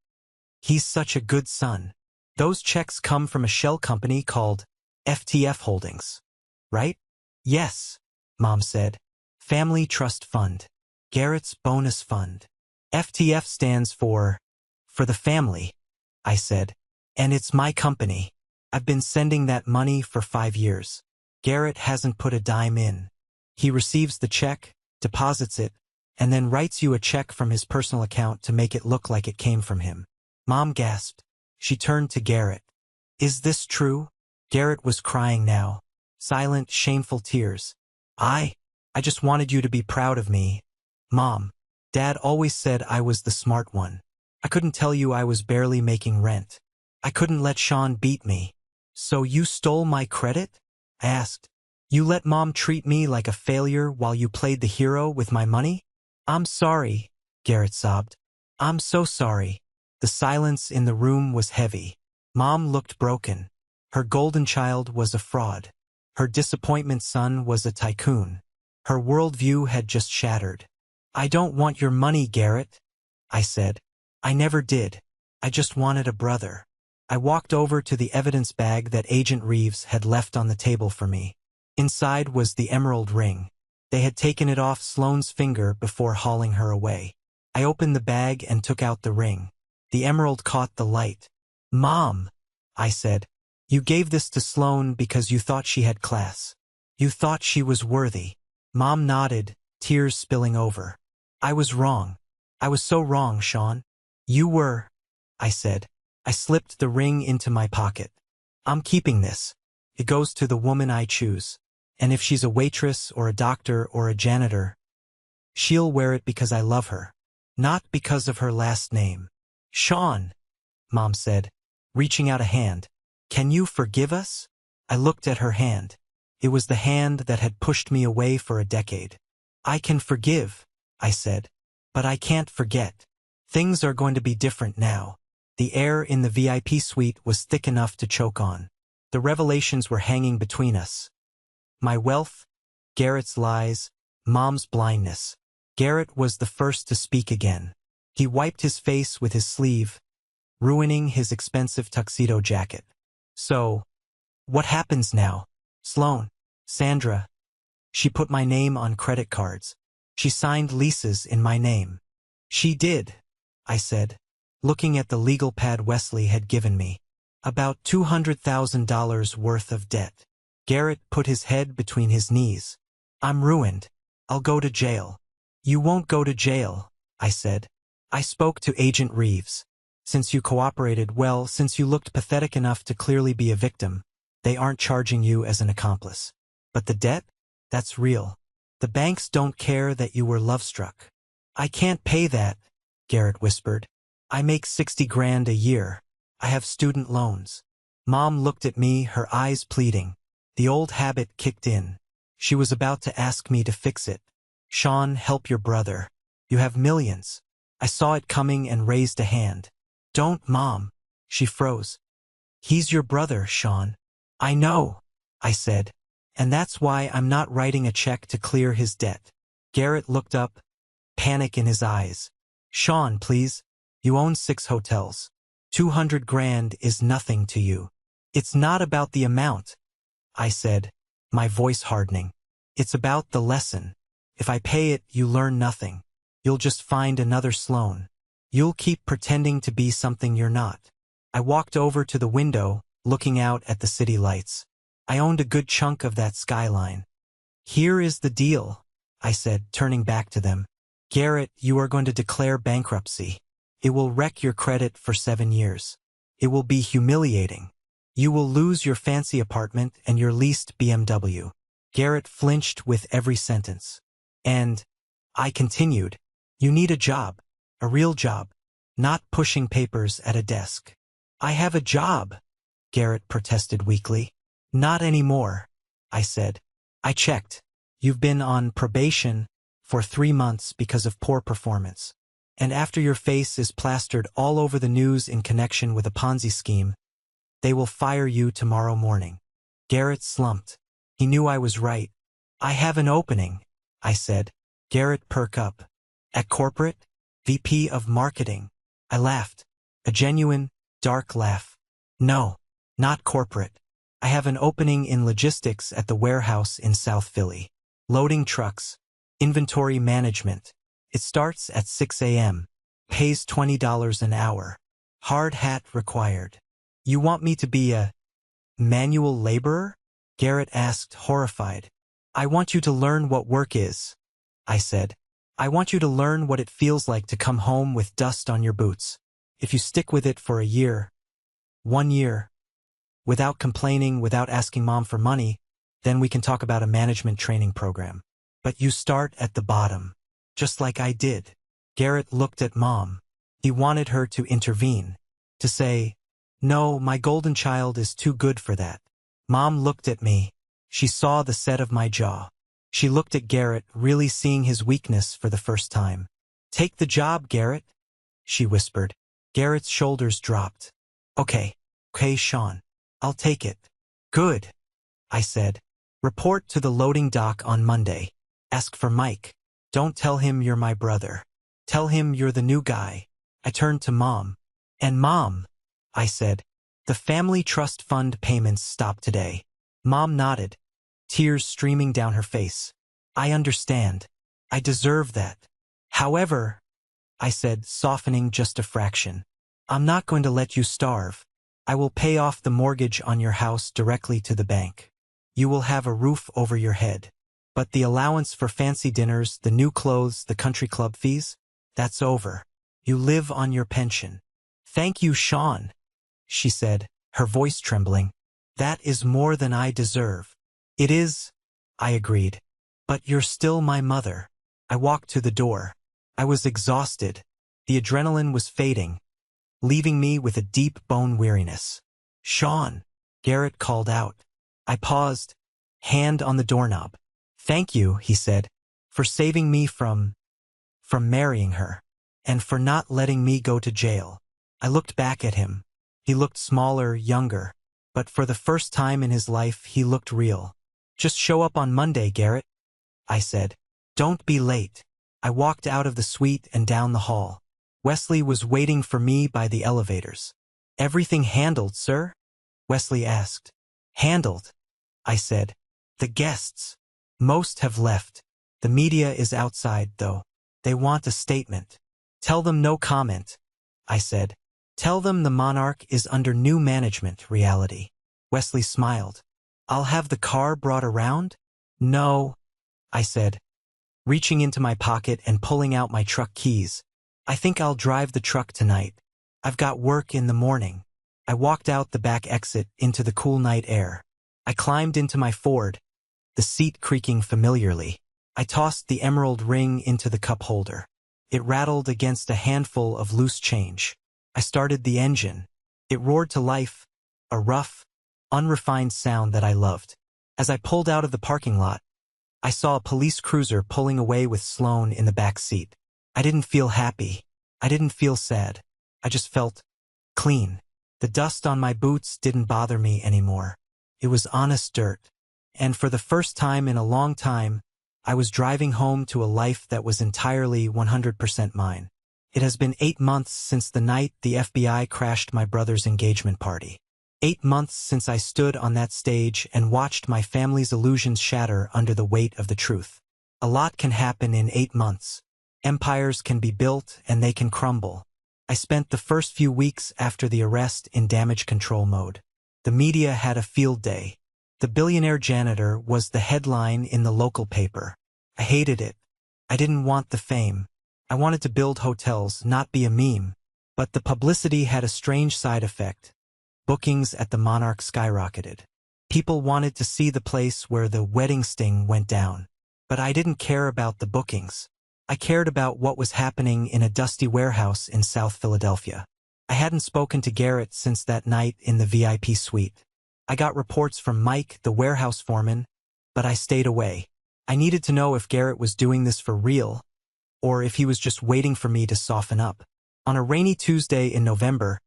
S1: He's such a good son. Those checks come from a shell company called FTF Holdings, right? Yes, Mom said. Family Trust Fund. Garrett's Bonus Fund. FTF stands for the family, I said. And it's my company. I've been sending that money for 5 years. Garrett hasn't put a dime in. He receives the check, deposits it, and then writes you a check from his personal account to make it look like it came from him. Mom gasped. She turned to Garrett. Is this true? Garrett was crying now. Silent, shameful tears. I just wanted you to be proud of me. Mom, Dad always said I was the smart one. I couldn't tell you I was barely making rent. I couldn't let Sean beat me. So you stole my credit? I asked. You let Mom treat me like a failure while you played the hero with my money? I'm sorry, Garrett sobbed. I'm so sorry. The silence in the room was heavy. Mom looked broken. Her golden child was a fraud. Her disappointment son was a tycoon. Her worldview had just shattered. I don't want your money, Garrett, I said. I never did. I just wanted a brother. I walked over to the evidence bag that Agent Reeves had left on the table for me. Inside was the emerald ring. They had taken it off Sloane's finger before hauling her away. I opened the bag and took out the ring. The emerald caught the light. Mom, I said, you gave this to Sloane because you thought she had class. You thought she was worthy. Mom nodded, tears spilling over. I was wrong. I was so wrong, Sean. You were, I said. I slipped the ring into my pocket. I'm keeping this. It goes to the woman I choose. And if she's a waitress or a doctor or a janitor, she'll wear it because I love her, not because of her last name. Sean, Mom said, reaching out a hand. Can you forgive us? I looked at her hand. It was the hand that had pushed me away for a decade. I can forgive, I said, but I can't forget. Things are going to be different now. The air in the VIP suite was thick enough to choke on. The revelations were hanging between us. My wealth, Garrett's lies, Mom's blindness. Garrett was the first to speak again. He wiped his face with his sleeve, ruining his expensive tuxedo jacket. So, what happens now? Sloan, Sandra. She put my name on credit cards. She signed leases in my name. She did, I said, looking at the legal pad Wesley had given me. About $200,000 worth of debt. Garrett put his head between his knees. I'm ruined. I'll go to jail. You won't go to jail, I said. I spoke to Agent Reeves. Since you cooperated well, since you looked pathetic enough to clearly be a victim, they aren't charging you as an accomplice. But the debt? That's real. The banks don't care that you were love-struck. I can't pay that, Garrett whispered. I make 60 grand a year. I have student loans. Mom looked at me, her eyes pleading. The old habit kicked in. She was about to ask me to fix it. Sean, help your brother. You have millions. I saw it coming and raised a hand. Don't, Mom. She froze. He's your brother, Sean. I know, I said. And that's why I'm not writing a check to clear his debt. Garrett looked up, panic in his eyes. Sean, please. You own 6 hotels. 200 grand is nothing to you. It's not about the amount, I said, my voice hardening. It's about the lesson. If I pay it, you learn nothing. You'll just find another Sloan. You'll keep pretending to be something you're not. I walked over to the window, looking out at the city lights. I owned a good chunk of that skyline. Here is the deal, I said, turning back to them. Garrett, you are going to declare bankruptcy. It will wreck your credit for 7 years. It will be humiliating. You will lose your fancy apartment and your leased BMW. Garrett flinched with every sentence. And, I continued, you need a job, a real job, not pushing papers at a desk. I have a job, Garrett protested weakly. Not anymore, I said. I checked. You've been on probation for 3 months because of poor performance. And after your face is plastered all over the news in connection with a Ponzi scheme, they will fire you tomorrow morning. Garrett slumped. He knew I was right. I have an opening, I said. Garrett perked up. At corporate? VP of marketing. I laughed. A genuine, dark laugh. No, not corporate. I have an opening in logistics at the warehouse in South Philly. Loading trucks. Inventory management. It starts at 6 a.m. Pays $20 an hour. Hard hat required. You want me to be a manual laborer? Garrett asked, horrified. I want you to learn what work is, I said. I want you to learn what it feels like to come home with dust on your boots. If you stick with it for a year, 1 year, without complaining, without asking Mom for money, then we can talk about a management training program. But you start at the bottom, just like I did. Garrett looked at Mom. He wanted her to intervene, to say, no, my golden child is too good for that. Mom looked at me. She saw the set of my jaw. She looked at Garrett, really seeing his weakness for the first time. Take the job, Garrett, she whispered. Garrett's shoulders dropped. Okay, Sean. I'll take it. Good, I said. Report to the loading dock on Monday. Ask for Mike. Don't tell him you're my brother. Tell him you're the new guy. I turned to Mom. And Mom, I said, the family trust fund payments stopped today. Mom nodded, tears streaming down her face. I understand. I deserve that. However, I said, softening just a fraction, I'm not going to let you starve. I will pay off the mortgage on your house directly to the bank. You will have a roof over your head. But the allowance for fancy dinners, the new clothes, the country club fees, that's over. You live on your pension. Thank you, Sean, she said, her voice trembling. That is more than I deserve. It is, I agreed. But you're still my mother. I walked to the door. I was exhausted. The adrenaline was fading, leaving me with a deep bone weariness. Sean, Garrett called out. I paused, hand on the doorknob. Thank you, he said, for saving me from marrying her, and for not letting me go to jail. I looked back at him. He looked smaller, younger, but for the first time in his life he looked real. Just show up on Monday, Garrett, I said. Don't be late. I walked out of the suite and down the hall. Wesley was waiting for me by the elevators. Everything handled, sir? Wesley asked. Handled, I said. The guests. Most have left. The media is outside, though. They want a statement. Tell them no comment, I said. Tell them the monarch is under new management, reality. Wesley smiled. I'll have the car brought around? No, I said, reaching into my pocket and pulling out my truck keys. I think I'll drive the truck tonight. I've got work in the morning. I walked out the back exit into the cool night air. I climbed into my Ford, the seat creaking familiarly. I tossed the emerald ring into the cup holder. It rattled against a handful of loose change. I started the engine. It roared to life, a rough, unrefined sound that I loved. As I pulled out of the parking lot, I saw a police cruiser pulling away with Sloan in the back seat. I didn't feel happy. I didn't feel sad. I just felt clean. The dust on my boots didn't bother me anymore. It was honest dirt. And for the first time in a long time, I was driving home to a life that was entirely 100% mine. It has been 8 months since the night the FBI crashed my brother's engagement party. 8 months since I stood on that stage and watched my family's illusions shatter under the weight of the truth. A lot can happen in 8 months. Empires can be built and they can crumble. I spent the first few weeks after the arrest in damage control mode. The media had a field day. The billionaire janitor was the headline in the local paper. I hated it. I didn't want the fame. I wanted to build hotels, not be a meme. But the publicity had a strange side effect. Bookings at the Monarch skyrocketed. People wanted to see the place where the wedding sting went down. But I didn't care about the bookings. I cared about what was happening in a dusty warehouse in South Philadelphia. I hadn't spoken to Garrett since that night in the VIP suite. I got reports from Mike, the warehouse foreman, but I stayed away. I needed to know if Garrett was doing this for real, or if he was just waiting for me to soften up. On a rainy Tuesday in November,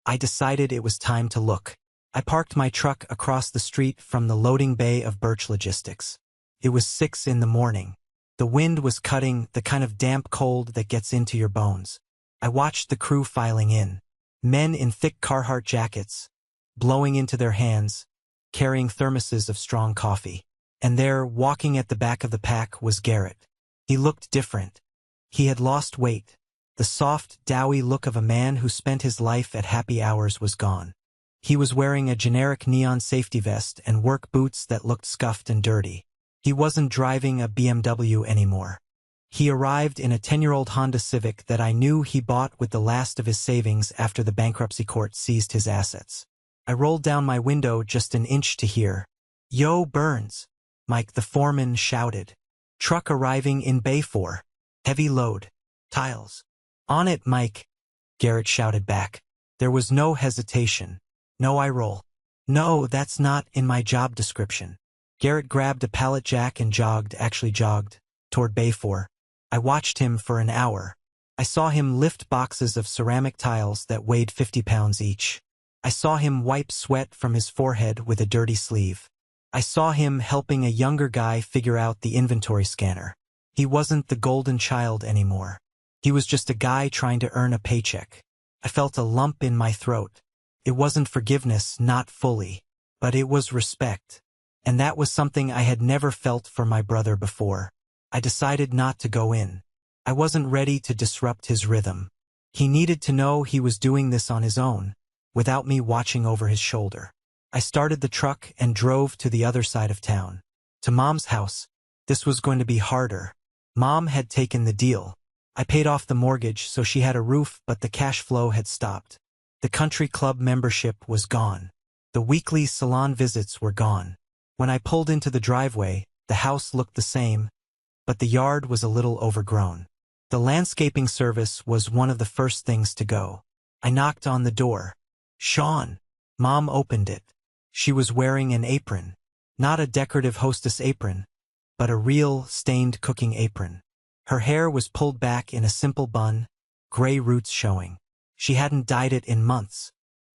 S1: I decided it was time to look. I parked my truck across the street from the loading bay of Birch Logistics. It was 6 in the morning. The wind was cutting, the kind of damp cold that gets into your bones. I watched the crew filing in. Men in thick Carhartt jackets, blowing into their hands, carrying thermoses of strong coffee. And there, walking at the back of the pack, was Garrett. He looked different. He had lost weight. The soft, doughy look of a man who spent his life at happy hours was gone. He was wearing a generic neon safety vest and work boots that looked scuffed and dirty. He wasn't driving a BMW anymore. He arrived in a 10-year-old Honda Civic that I knew he bought with the last of his savings after the bankruptcy court seized his assets. I rolled down my window just an inch to hear, "Yo, Burns," Mike the foreman shouted. "Truck arriving in Bay 4. Heavy load. Tiles." "On it, Mike," Garrett shouted back. There was no hesitation. No eye roll. "No, that's not in my job description." Garrett grabbed a pallet jack and jogged, toward Bay 4. I watched him for an hour. I saw him lift boxes of ceramic tiles that weighed 50 pounds each. I saw him wipe sweat from his forehead with a dirty sleeve. I saw him helping a younger guy figure out the inventory scanner. He wasn't the golden child anymore. He was just a guy trying to earn a paycheck. I felt a lump in my throat. It wasn't forgiveness, not fully, but it was respect. And that was something I had never felt for my brother before. I decided not to go in. I wasn't ready to disrupt his rhythm. He needed to know he was doing this on his own, without me watching over his shoulder. I started the truck and drove to the other side of town. To Mom's house. This was going to be harder. Mom had taken the deal. I paid off the mortgage so she had a roof, but the cash flow had stopped. The country club membership was gone. The weekly salon visits were gone. When I pulled into the driveway, the house looked the same, but the yard was a little overgrown. The landscaping service was one of the first things to go. I knocked on the door. "Sean." Mom opened it. She was wearing an apron. Not a decorative hostess apron, but a real, stained cooking apron. Her hair was pulled back in a simple bun, gray roots showing. She hadn't dyed it in months.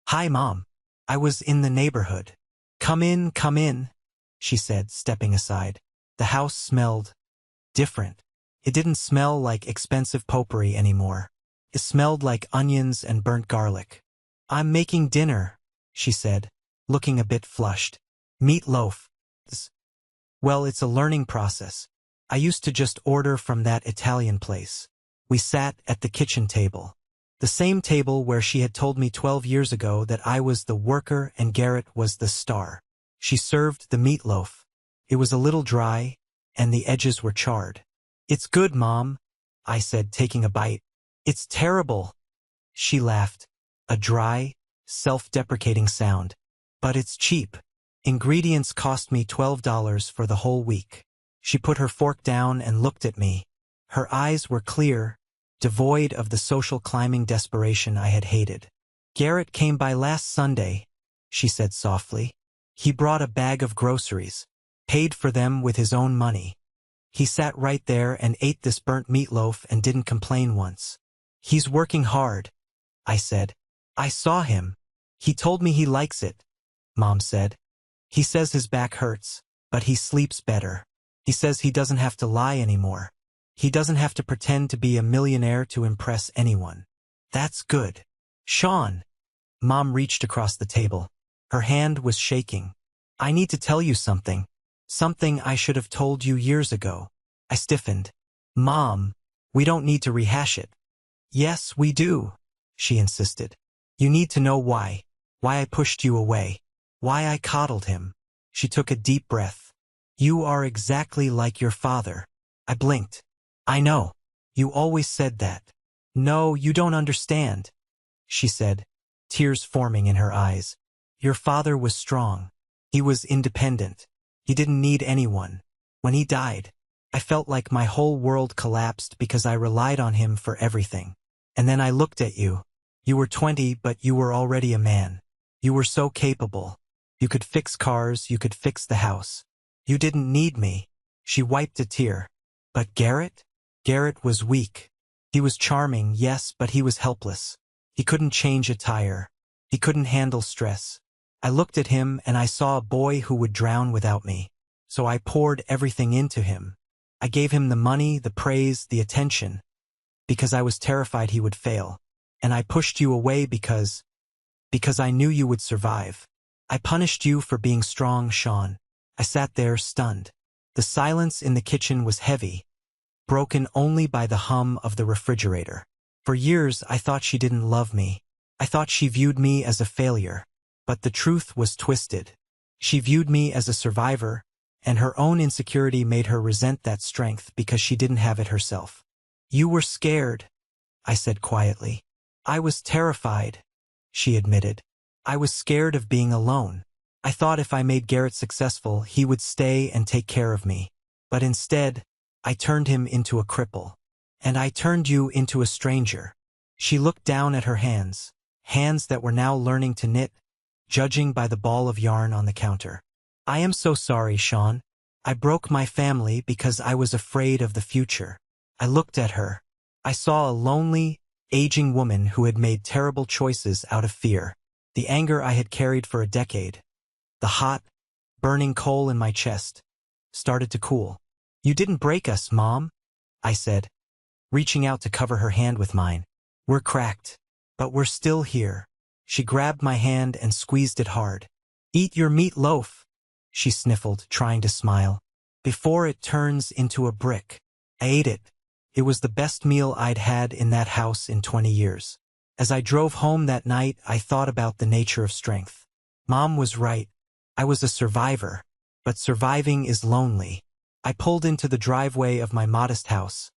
S1: "Hi, Mom. I was in the neighborhood." Come in," she said, stepping aside. The house smelled different. It didn't smell like expensive potpourri anymore. It smelled like onions and burnt garlic. "I'm making dinner," she said, looking a bit flushed. "Meatloaf." "Well, it's a learning process. I used to just order from that Italian place." We sat at the kitchen table. The same table where she had told me 12 years ago that I was the worker and Garrett was the star. She served the meatloaf. It was a little dry, and the edges were charred. "It's good, Mom," I said, taking a bite. "It's terrible." She laughed, a dry, self-deprecating sound. "But it's cheap. Ingredients cost me $12 for the whole week." She put her fork down and looked at me. Her eyes were clear, devoid of the social climbing desperation I had hated. "Garrett came by last Sunday," she said softly. "He brought a bag of groceries, paid for them with his own money. He sat right there and ate this burnt meatloaf and didn't complain once." "He's working hard," I said. "I saw him. He told me he likes it," Mom said. "He says his back hurts, but he sleeps better. He says he doesn't have to lie anymore. He doesn't have to pretend to be a millionaire to impress anyone." "That's good." "Sean." Mom reached across the table. Her hand was shaking. "I need to tell you something. Something I should have told you years ago." I stiffened. "Mom, we don't need to rehash it." "Yes, we do," she insisted. "You need to know why. Why I pushed you away. Why I coddled him." She took a deep breath. "You are exactly like your father." I blinked. "I know. You always said that." "No, you don't understand," she said, tears forming in her eyes. "Your father was strong. He was independent. He didn't need anyone. When he died, I felt like my whole world collapsed because I relied on him for everything. And then I looked at you. You were 20, but you were already a man. You were so capable. You could fix cars, you could fix the house. You didn't need me." She wiped a tear. "But Garrett?" "Garrett was weak. He was charming, yes, but he was helpless. He couldn't change a tire. He couldn't handle stress. I looked at him and I saw a boy who would drown without me. So I poured everything into him. I gave him the money, the praise, the attention, because I was terrified he would fail. And I pushed you away because I knew you would survive. I punished you for being strong, Sean." I sat there stunned. The silence in the kitchen was heavy, broken only by the hum of the refrigerator. For years I thought she didn't love me. I thought she viewed me as a failure. But the truth was twisted. She viewed me as a survivor, and her own insecurity made her resent that strength because she didn't have it herself. "You were scared," I said quietly. "I was terrified," she admitted. "I was scared of being alone. I thought if I made Garrett successful, he would stay and take care of me. But instead, I turned him into a cripple. And I turned you into a stranger." She looked down at her hands that were now learning to knit, judging by the ball of yarn on the counter. "I am so sorry, Sean. I broke my family because I was afraid of the future." I looked at her. I saw a lonely, aging woman who had made terrible choices out of fear. The anger I had carried for a decade, the hot, burning coal in my chest, started to cool. "You didn't break us, Mom," I said, reaching out to cover her hand with mine. "We're cracked, but we're still here." She grabbed my hand and squeezed it hard. "Eat your meatloaf," she sniffled, trying to smile, "before it turns into a brick." I ate it. It was the best meal I'd had in that house in 20 years. As I drove home that night, I thought about the nature of strength. Mom was right. I was a survivor, but surviving is lonely. I pulled into the driveway of my modest house.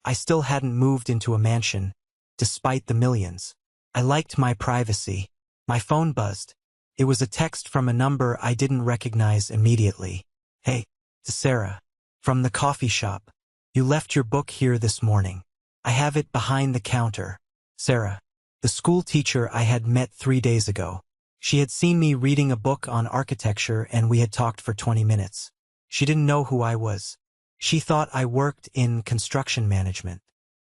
S1: I still hadn't moved into a mansion, despite the millions. I liked my privacy. My phone buzzed. It was a text from a number I didn't recognize immediately. Hey, to Sarah. From the coffee shop. You left your book here this morning. I have it behind the counter. Sarah. The school teacher I had met 3 days ago. She had seen me reading a book on architecture and we had talked for 20 minutes. She didn't know who I was. She thought I worked in construction management.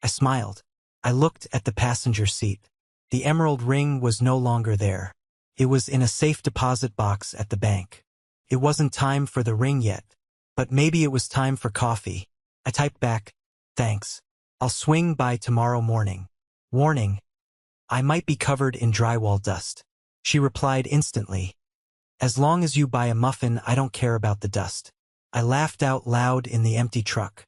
S1: I smiled. I looked at the passenger seat. The emerald ring was no longer there. It was in a safe deposit box at the bank. It wasn't time for the ring yet, but maybe it was time for coffee. I typed back, thanks. I'll swing by tomorrow morning. Warning. I might be covered in drywall dust. She replied instantly. As long as you buy a muffin, I don't care about the dust. I laughed out loud in the empty truck.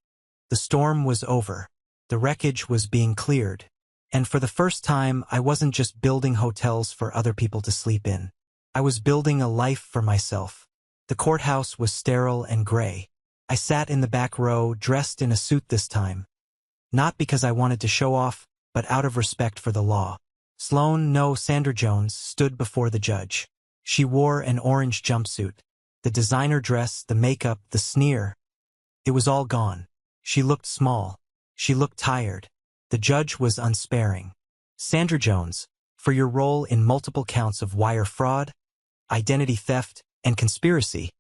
S1: The storm was over. The wreckage was being cleared. And for the first time, I wasn't just building hotels for other people to sleep in. I was building a life for myself. The courthouse was sterile and gray. I sat in the back row, dressed in a suit this time. Not because I wanted to show off, but out of respect for the law. Sandra Jones, stood before the judge. She wore an orange jumpsuit. The designer dress, the makeup, the sneer. It was all gone. She looked small. She looked tired. The judge was unsparing. Sandra Jones, for your role in multiple counts of wire fraud, identity theft, and conspiracy,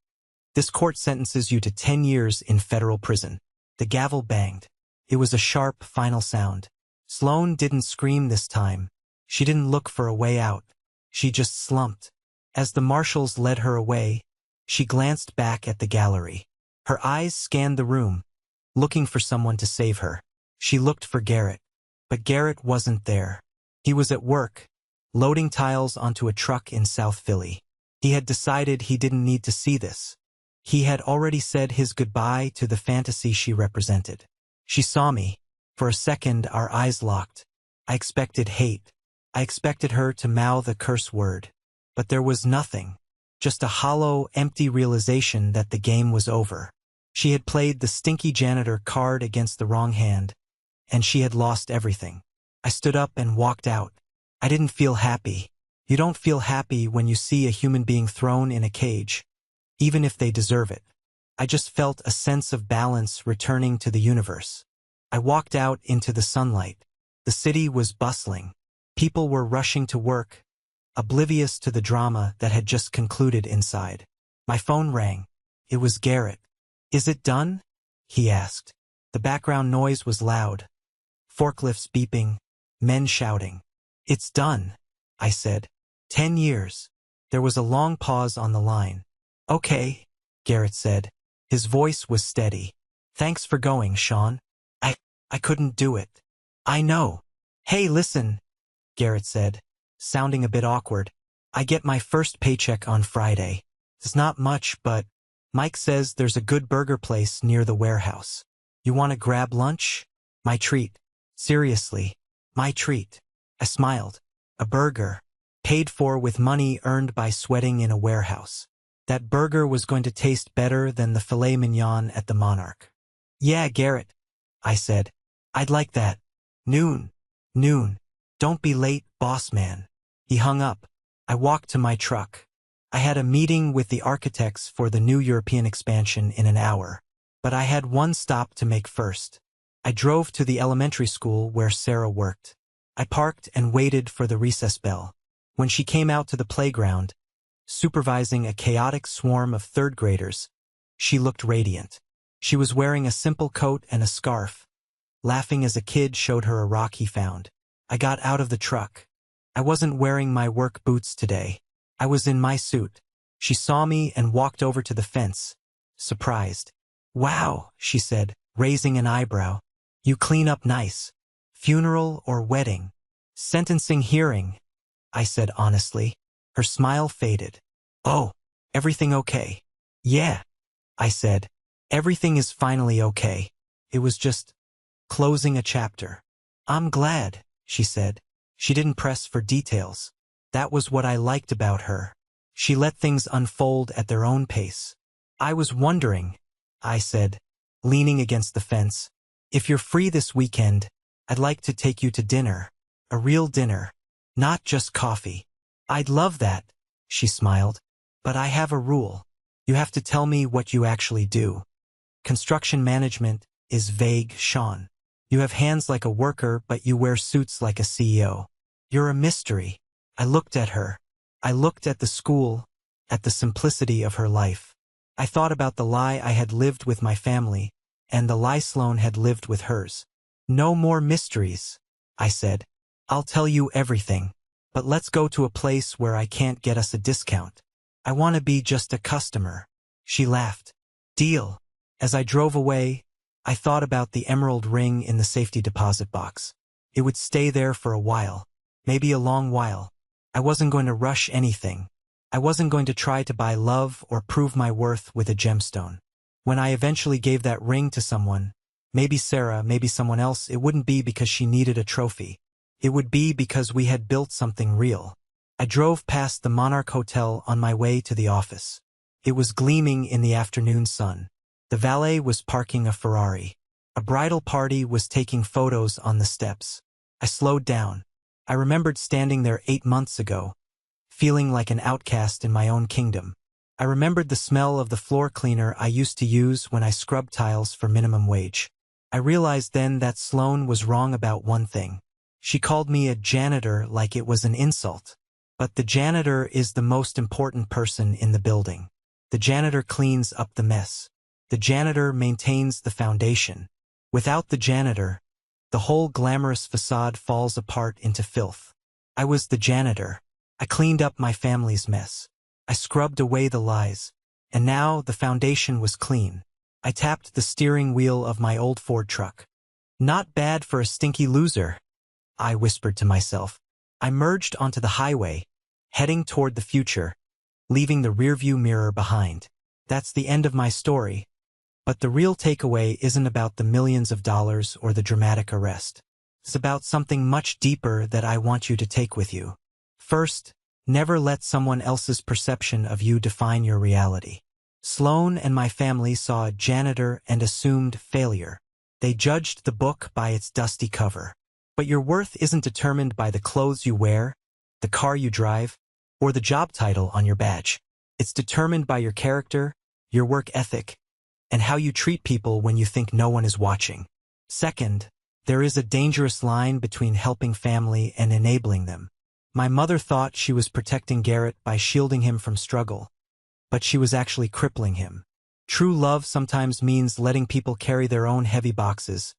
S1: this court sentences you to 10 years in federal prison. The gavel banged. It was a sharp, final sound. Sloane didn't scream this time. She didn't look for a way out. She just slumped. As the marshals led her away, she glanced back at the gallery. Her eyes scanned the room, looking for someone to save her. She looked for Garrett. But Garrett wasn't there. He was at work, loading tiles onto a truck in South Philly. He had decided he didn't need to see this. He had already said his goodbye to the fantasy she represented. She saw me. For a second, our eyes locked. I expected hate. I expected her to mouth a curse word. But there was nothing. Just a hollow, empty realization that the game was over. She had played the stinky janitor card against the wrong hand, and she had lost everything. I stood up and walked out. I didn't feel happy. You don't feel happy when you see a human being thrown in a cage, even if they deserve it. I just felt a sense of balance returning to the universe. I walked out into the sunlight. The city was bustling. People were rushing to work, oblivious to the drama that had just concluded inside. My phone rang. It was Garrett. Is it done? He asked. The background noise was loud. Forklifts beeping, men shouting. It's done, I said. 10 years. There was a long pause on the line. Okay, Garrett said. His voice was steady. Thanks for going, Sean. I couldn't do it. I know. Hey, listen, Garrett said, sounding a bit awkward. I get my first paycheck on Friday. It's not much, but Mike says there's a good burger place near the warehouse. You want to grab lunch? My treat. Seriously, my treat. I smiled. A burger. Paid for with money earned by sweating in a warehouse. That burger was going to taste better than the filet mignon at the Monarch. Yeah, Garrett, I said. I'd like that. Noon. Don't be late, boss man. He hung up. I walked to my truck. I had a meeting with the architects for the new European expansion in an hour, but I had one stop to make first. I drove to the elementary school where Sarah worked. I parked and waited for the recess bell. When she came out to the playground, supervising a chaotic swarm of third graders, she looked radiant. She was wearing a simple coat and a scarf, laughing as a kid showed her a rock he found. I got out of the truck. I wasn't wearing my work boots today. I was in my suit. She saw me and walked over to the fence, surprised. Wow, she said, raising an eyebrow. You clean up nice. Funeral or wedding? Sentencing hearing, I said honestly. Her smile faded. Oh, everything okay? Yeah, I said. Everything is finally okay. It was just closing a chapter. I'm glad, she said. She didn't press for details. That was what I liked about her. She let things unfold at their own pace. I was wondering, I said, leaning against the fence, if you're free this weekend, I'd like to take you to dinner. A real dinner. Not just coffee. I'd love that, she smiled. But I have a rule. You have to tell me what you actually do. Construction management is vague, Sean. You have hands like a worker, but you wear suits like a CEO. You're a mystery. I looked at her. I looked at the school, at the simplicity of her life. I thought about the lie I had lived with my family, and the lie Sloane had lived with hers. No more mysteries, I said. I'll tell you everything, but let's go to a place where I can't get us a discount. I want to be just a customer. She laughed. Deal. As I drove away, I thought about the emerald ring in the safety deposit box. It would stay there for a while, maybe a long while. I wasn't going to rush anything. I wasn't going to try to buy love or prove my worth with a gemstone. When I eventually gave that ring to someone, maybe Sarah, maybe someone else, it wouldn't be because she needed a trophy. It would be because we had built something real. I drove past the Monarch Hotel on my way to the office. It was gleaming in the afternoon sun. The valet was parking a Ferrari. A bridal party was taking photos on the steps. I slowed down. I remembered standing there 8 months ago, feeling like an outcast in my own kingdom. I remembered the smell of the floor cleaner I used to use when I scrubbed tiles for minimum wage. I realized then that Sloane was wrong about one thing. She called me a janitor like it was an insult. But the janitor is the most important person in the building. The janitor cleans up the mess. The janitor maintains the foundation. Without the janitor, the whole glamorous facade falls apart into filth. I was the janitor. I cleaned up my family's mess. I scrubbed away the lies. And now the foundation was clean. I tapped the steering wheel of my old Ford truck. Not bad for a stinky loser, I whispered to myself. I merged onto the highway, heading toward the future, leaving the rearview mirror behind. That's the end of my story. But the real takeaway isn't about the millions of dollars or the dramatic arrest. It's about something much deeper that I want you to take with you. First, never let someone else's perception of you define your reality. Sloane and my family saw a janitor and assumed failure. They judged the book by its dusty cover. But your worth isn't determined by the clothes you wear, the car you drive, or the job title on your badge. It's determined by your character, your work ethic, and how you treat people when you think no one is watching. Second, there is a dangerous line between helping family and enabling them. My mother thought she was protecting Garrett by shielding him from struggle, but she was actually crippling him. True love sometimes means letting people carry their own heavy boxes,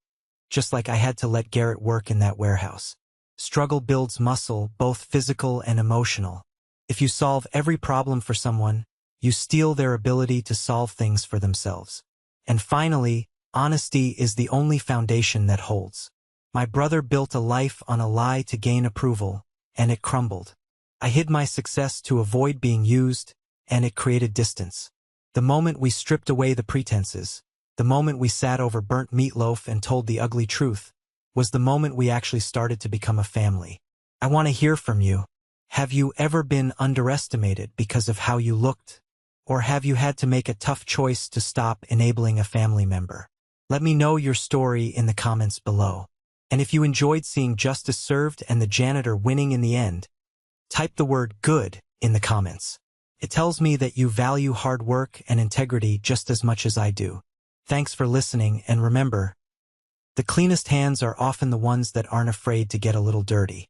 S1: just like I had to let Garrett work in that warehouse. Struggle builds muscle, both physical and emotional. If you solve every problem for someone, you steal their ability to solve things for themselves. And finally, honesty is the only foundation that holds. My brother built a life on a lie to gain approval, and it crumbled. I hid my success to avoid being used, and it created distance. The moment we stripped away the pretenses, the moment we sat over burnt meatloaf and told the ugly truth, was the moment we actually started to become a family. I want to hear from you. Have you ever been underestimated because of how you looked? Or have you had to make a tough choice to stop enabling a family member? Let me know your story in the comments below. And if you enjoyed seeing justice served and the janitor winning in the end, type the word good in the comments. It tells me that you value hard work and integrity just as much as I do. Thanks for listening, and remember, the cleanest hands are often the ones that aren't afraid to get a little dirty.